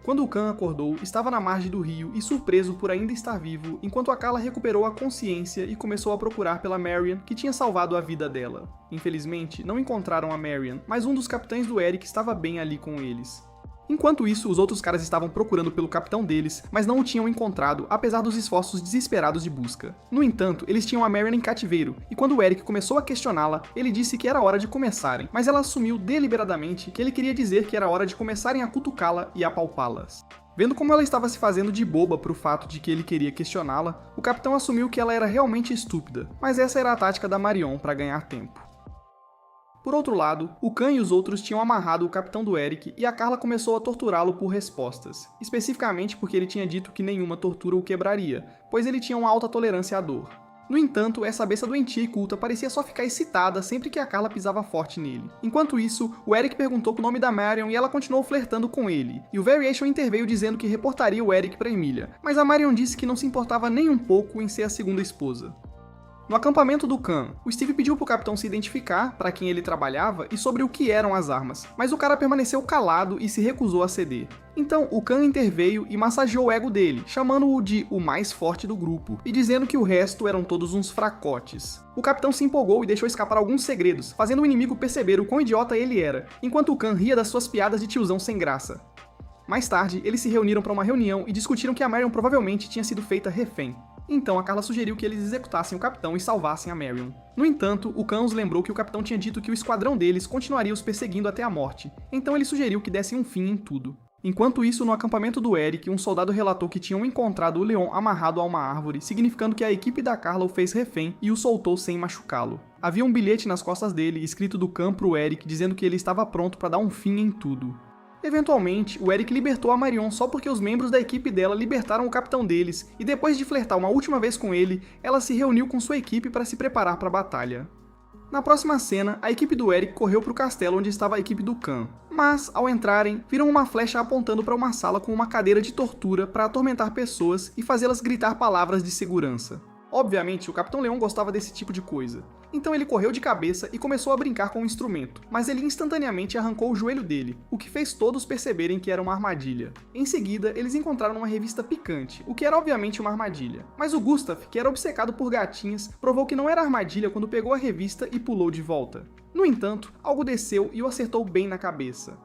Quando o Khan acordou, estava na margem do rio e surpreso por ainda estar vivo, enquanto a Carla recuperou a consciência e começou a procurar pela Marion, que tinha salvado a vida dela. Infelizmente, não encontraram a Marion, mas um dos capitães do Eric estava bem ali com eles. Enquanto isso, os outros caras estavam procurando pelo capitão deles, mas não o tinham encontrado, apesar dos esforços desesperados de busca. No entanto, eles tinham a Marion em cativeiro, e quando o Eric começou a questioná-la, ele disse que era hora de começarem, mas ela assumiu deliberadamente que ele queria dizer que era hora de começarem a cutucá-la e apalpá-las. Vendo como ela estava se fazendo de boba pro fato de que ele queria questioná-la, o capitão assumiu que ela era realmente estúpida, mas essa era a tática da Marion para ganhar tempo. Por outro lado, o Khan e os outros tinham amarrado o capitão do Eric e a Carla começou a torturá-lo por respostas, especificamente porque ele tinha dito que nenhuma tortura o quebraria, pois ele tinha uma alta tolerância à dor. No entanto, essa besta doentia e culta parecia só ficar excitada sempre que a Carla pisava forte nele. Enquanto isso, o Eric perguntou o nome da Marion e ela continuou flertando com ele, e o Variation interveio dizendo que reportaria o Eric para Emilia, mas a Marion disse que não se importava nem um pouco em ser a segunda esposa. No acampamento do Khan, o Steve pediu pro capitão se identificar, para quem ele trabalhava e sobre o que eram as armas, mas o cara permaneceu calado e se recusou a ceder. Então, o Khan interveio e massageou o ego dele, chamando-o de o mais forte do grupo, e dizendo que o resto eram todos uns fracotes. O capitão se empolgou e deixou escapar alguns segredos, fazendo o inimigo perceber o quão idiota ele era, enquanto o Khan ria das suas piadas de tiozão sem graça. Mais tarde, eles se reuniram para uma reunião e discutiram que a Marion provavelmente tinha sido feita refém. Então a Carla sugeriu que eles executassem o capitão e salvassem a Marion. No entanto, o Khan os lembrou que o capitão tinha dito que o esquadrão deles continuaria os perseguindo até a morte, então ele sugeriu que dessem um fim em tudo. Enquanto isso, no acampamento do Eric, um soldado relatou que tinham encontrado o leão amarrado a uma árvore, significando que a equipe da Carla o fez refém e o soltou sem machucá-lo. Havia um bilhete nas costas dele, escrito do Khan pro Eric, dizendo que ele estava pronto para dar um fim em tudo. Eventualmente, o Eric libertou a Marion só porque os membros da equipe dela libertaram o capitão deles, e depois de flertar uma última vez com ele, ela se reuniu com sua equipe para se preparar para a batalha. Na próxima cena, a equipe do Eric correu para o castelo onde estava a equipe do Khan, mas, ao entrarem, viram uma flecha apontando para uma sala com uma cadeira de tortura para atormentar pessoas e fazê-las gritar palavras de segurança. Obviamente, o Capitão Leão gostava desse tipo de coisa. Então ele correu de cabeça e começou a brincar com o instrumento, mas ele instantaneamente arrancou o joelho dele, o que fez todos perceberem que era uma armadilha. Em seguida, eles encontraram uma revista picante, o que era obviamente uma armadilha. Mas o Gustav, que era obcecado por gatinhas, provou que não era armadilha quando pegou a revista e pulou de volta. No entanto, algo desceu e o acertou bem na cabeça.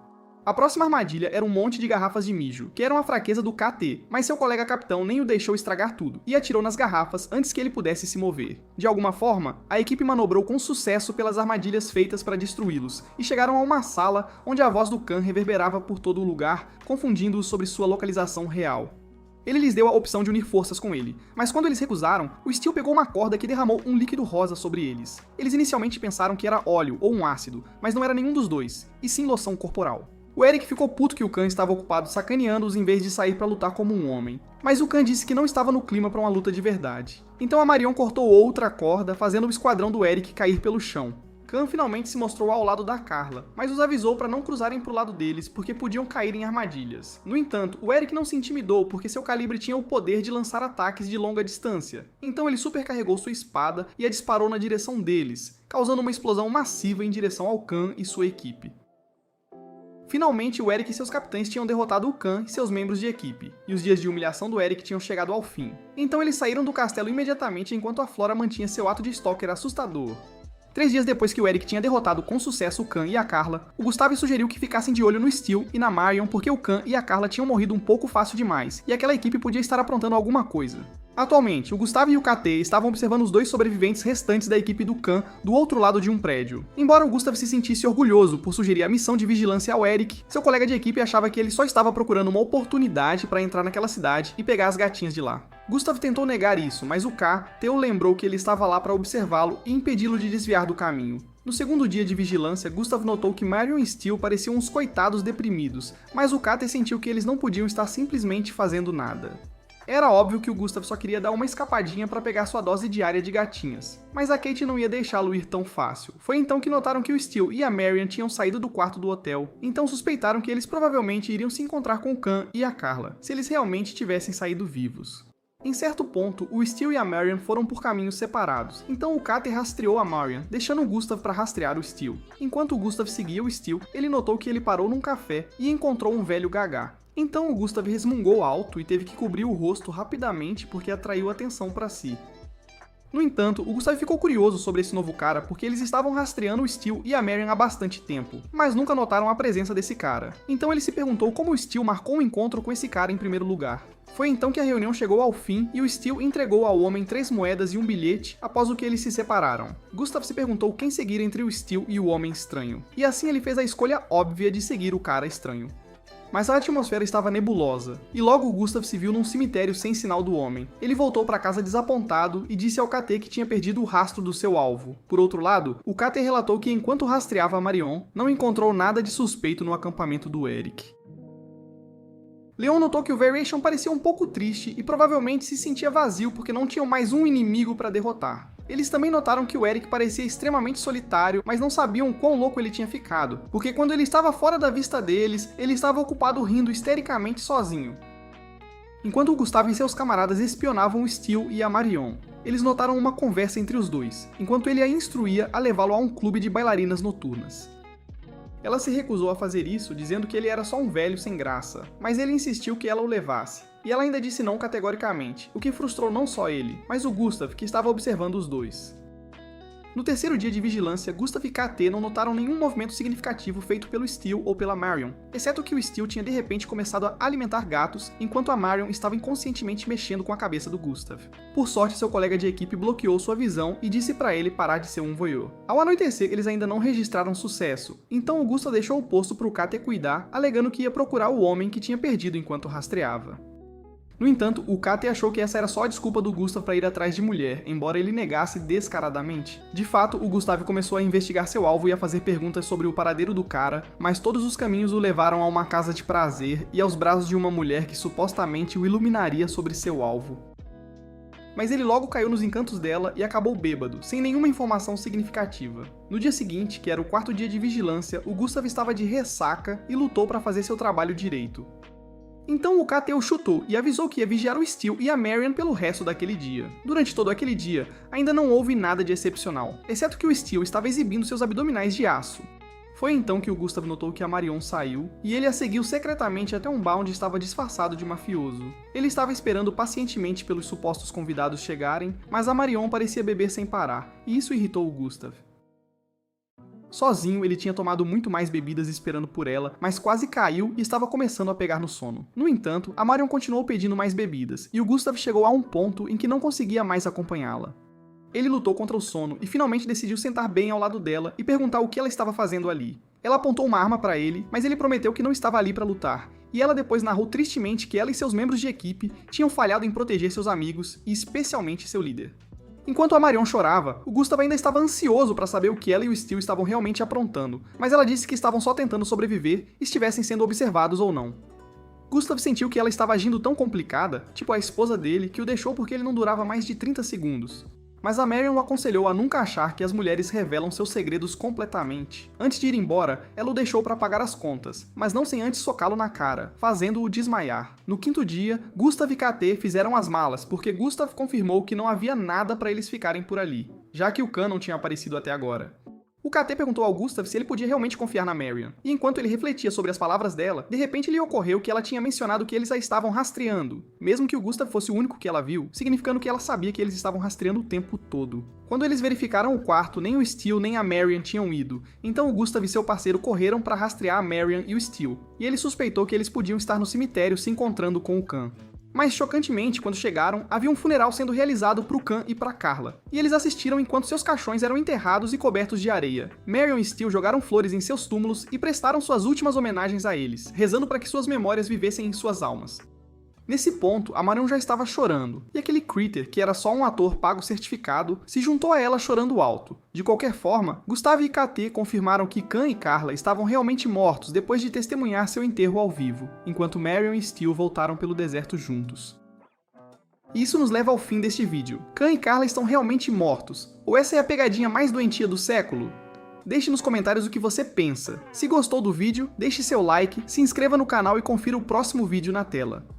A próxima armadilha era um monte de garrafas de mijo, que eram a fraqueza do KT, mas seu colega capitão nem o deixou estragar tudo, e atirou nas garrafas antes que ele pudesse se mover. De alguma forma, a equipe manobrou com sucesso pelas armadilhas feitas para destruí-los, e chegaram a uma sala onde a voz do Khan reverberava por todo o lugar, confundindo-os sobre sua localização real. Ele lhes deu a opção de unir forças com ele, mas quando eles recusaram, o Steel pegou uma corda que derramou um líquido rosa sobre eles. Eles inicialmente pensaram que era óleo ou um ácido, mas não era nenhum dos dois, e sim loção corporal. O Eric ficou puto que o Khan estava ocupado sacaneando-os em vez de sair para lutar como um homem. Mas o Khan disse que não estava no clima para uma luta de verdade. Então a Marion cortou outra corda, fazendo o esquadrão do Eric cair pelo chão. Khan finalmente se mostrou ao lado da Carla, mas os avisou para não cruzarem pro lado deles, porque podiam cair em armadilhas. No entanto, o Eric não se intimidou porque seu calibre tinha o poder de lançar ataques de longa distância. Então ele supercarregou sua espada e a disparou na direção deles, causando uma explosão massiva em direção ao Khan e sua equipe. Finalmente, o Eric e seus capitães tinham derrotado o Khan e seus membros de equipe, e os dias de humilhação do Eric tinham chegado ao fim. Então eles saíram do castelo imediatamente enquanto a Flora mantinha seu ato de stalker assustador. 3 dias depois que o Eric tinha derrotado com sucesso o Khan e a Carla, o Gustav sugeriu que ficassem de olho no Steel e na Marion porque o Khan e a Carla tinham morrido um pouco fácil demais, e aquela equipe podia estar aprontando alguma coisa. Atualmente, o Gustav e o KT estavam observando os 2 sobreviventes restantes da equipe do Khan do outro lado de um prédio. Embora o Gustav se sentisse orgulhoso por sugerir a missão de vigilância ao Eric, seu colega de equipe achava que ele só estava procurando uma oportunidade para entrar naquela cidade e pegar as gatinhas de lá. Gustav tentou negar isso, mas o KT o lembrou que ele estava lá para observá-lo e impedi-lo de desviar do caminho. No segundo dia de vigilância, Gustav notou que Marion e Steel pareciam uns coitados deprimidos, mas o KT sentiu que eles não podiam estar simplesmente fazendo nada. Era óbvio que o Gustav só queria dar uma escapadinha para pegar sua dose diária de gatinhas, mas a Kate não ia deixá-lo ir tão fácil. Foi então que notaram que o Steel e a Marion tinham saído do quarto do hotel, então suspeitaram que eles provavelmente iriam se encontrar com o Khan e a Carla, se eles realmente tivessem saído vivos. Em certo ponto, o Steel e a Marion foram por caminhos separados, então o KT rastreou a Marion, deixando o Gustav para rastrear o Steel. Enquanto o Gustav seguia o Steel, ele notou que ele parou num café e encontrou um velho gagá. Então o Gustav resmungou alto e teve que cobrir o rosto rapidamente porque atraiu atenção para si. No entanto, o Gustav ficou curioso sobre esse novo cara porque eles estavam rastreando o Steel e a Marion há bastante tempo, mas nunca notaram a presença desse cara. Então ele se perguntou como o Steel marcou um encontro com esse cara em primeiro lugar. Foi então que a reunião chegou ao fim e o Steel entregou ao homem 3 moedas e um bilhete após o que eles se separaram. Gustav se perguntou quem seguir entre o Steel e o homem estranho, e assim ele fez a escolha óbvia de seguir o cara estranho. Mas a atmosfera estava nebulosa, e logo Gustav se viu num cemitério sem sinal do homem. Ele voltou para casa desapontado e disse ao KT que tinha perdido o rastro do seu alvo. Por outro lado, o KT relatou que enquanto rastreava a Marion, não encontrou nada de suspeito no acampamento do Eric. Leon notou que o Variation parecia um pouco triste e provavelmente se sentia vazio porque não tinham mais um inimigo para derrotar. Eles também notaram que o Eric parecia extremamente solitário, mas não sabiam quão louco ele tinha ficado, porque quando ele estava fora da vista deles, ele estava ocupado rindo histericamente sozinho. Enquanto o Gustav e seus camaradas espionavam o Steel e a Marion, eles notaram uma conversa entre os dois, enquanto ele a instruía a levá-lo a um clube de bailarinas noturnas. Ela se recusou a fazer isso, dizendo que ele era só um velho sem graça, mas ele insistiu que ela o levasse, e ela ainda disse não categoricamente, o que frustrou não só ele, mas o Gustav, que estava observando os dois. No terceiro dia de vigilância, Gustav e KT não notaram nenhum movimento significativo feito pelo Steel ou pela Marion, exceto que o Steel tinha de repente começado a alimentar gatos, enquanto a Marion estava inconscientemente mexendo com a cabeça do Gustav. Por sorte, seu colega de equipe bloqueou sua visão e disse para ele parar de ser um voyeur. Ao anoitecer, eles ainda não registraram sucesso, então o Gustav deixou o posto para o KT cuidar, alegando que ia procurar o homem que tinha perdido enquanto rastreava. No entanto, o KT achou que essa era só a desculpa do Gustav para ir atrás de mulher, embora ele negasse descaradamente. De fato, o Gustav começou a investigar seu alvo e a fazer perguntas sobre o paradeiro do cara, mas todos os caminhos o levaram a uma casa de prazer e aos braços de uma mulher que supostamente o iluminaria sobre seu alvo. Mas ele logo caiu nos encantos dela e acabou bêbado, sem nenhuma informação significativa. No dia seguinte, que era o 4º dia de vigilância, o Gustav estava de ressaca e lutou para fazer seu trabalho direito. Então o KT o chutou e avisou que ia vigiar o Steel e a Marion pelo resto daquele dia. Durante todo aquele dia, ainda não houve nada de excepcional, exceto que o Steel estava exibindo seus abdominais de aço. Foi então que o Gustav notou que a Marion saiu, e ele a seguiu secretamente até um bar onde estava disfarçado de mafioso. Ele estava esperando pacientemente pelos supostos convidados chegarem, mas a Marion parecia beber sem parar, e isso irritou o Gustav. Sozinho, ele tinha tomado muito mais bebidas esperando por ela, mas quase caiu e estava começando a pegar no sono. No entanto, a Marion continuou pedindo mais bebidas, e o Gustav chegou a um ponto em que não conseguia mais acompanhá-la. Ele lutou contra o sono e finalmente decidiu sentar bem ao lado dela e perguntar o que ela estava fazendo ali. Ela apontou uma arma para ele, mas ele prometeu que não estava ali para lutar, e ela depois narrou tristemente que ela e seus membros de equipe tinham falhado em proteger seus amigos e especialmente seu líder. Enquanto a Marion chorava, o Gustav ainda estava ansioso para saber o que ela e o Steel estavam realmente aprontando, mas ela disse que estavam só tentando sobreviver e estivessem sendo observados ou não. Gustav sentiu que ela estava agindo tão complicada, tipo a esposa dele, que o deixou porque ele não durava mais de 30 segundos. Mas a Marion o aconselhou a nunca achar que as mulheres revelam seus segredos completamente. Antes de ir embora, ela o deixou para pagar as contas, mas não sem antes socá-lo na cara, fazendo-o desmaiar. No quinto dia, Gustav e KT fizeram as malas, porque Gustav confirmou que não havia nada para eles ficarem por ali, já que o Khan não tinha aparecido até agora. O KT perguntou ao Gustav se ele podia realmente confiar na Marion, e enquanto ele refletia sobre as palavras dela, de repente lhe ocorreu que ela tinha mencionado que eles a estavam rastreando, mesmo que o Gustav fosse o único que ela viu, significando que ela sabia que eles estavam rastreando o tempo todo. Quando eles verificaram o quarto, nem o Steel nem a Marion tinham ido, então o Gustav e seu parceiro correram para rastrear a Marion e o Steel, e ele suspeitou que eles podiam estar no cemitério se encontrando com o Khan. Mas, chocantemente, quando chegaram, havia um funeral sendo realizado para o Khan e para Carla, e eles assistiram enquanto seus caixões eram enterrados e cobertos de areia. Marion e Steel jogaram flores em seus túmulos e prestaram suas últimas homenagens a eles, rezando para que suas memórias vivessem em suas almas. Nesse ponto, a Marion já estava chorando, e aquele Critter, que era só um ator pago certificado, se juntou a ela chorando alto. De qualquer forma, Gustav e KT confirmaram que Khan e Carla estavam realmente mortos depois de testemunhar seu enterro ao vivo, enquanto Marion e Steel voltaram pelo deserto juntos. E isso nos leva ao fim deste vídeo. Khan e Carla estão realmente mortos? Ou essa é a pegadinha mais doentia do século? Deixe nos comentários o que você pensa. Se gostou do vídeo, deixe seu like, se inscreva no canal e confira o próximo vídeo na tela.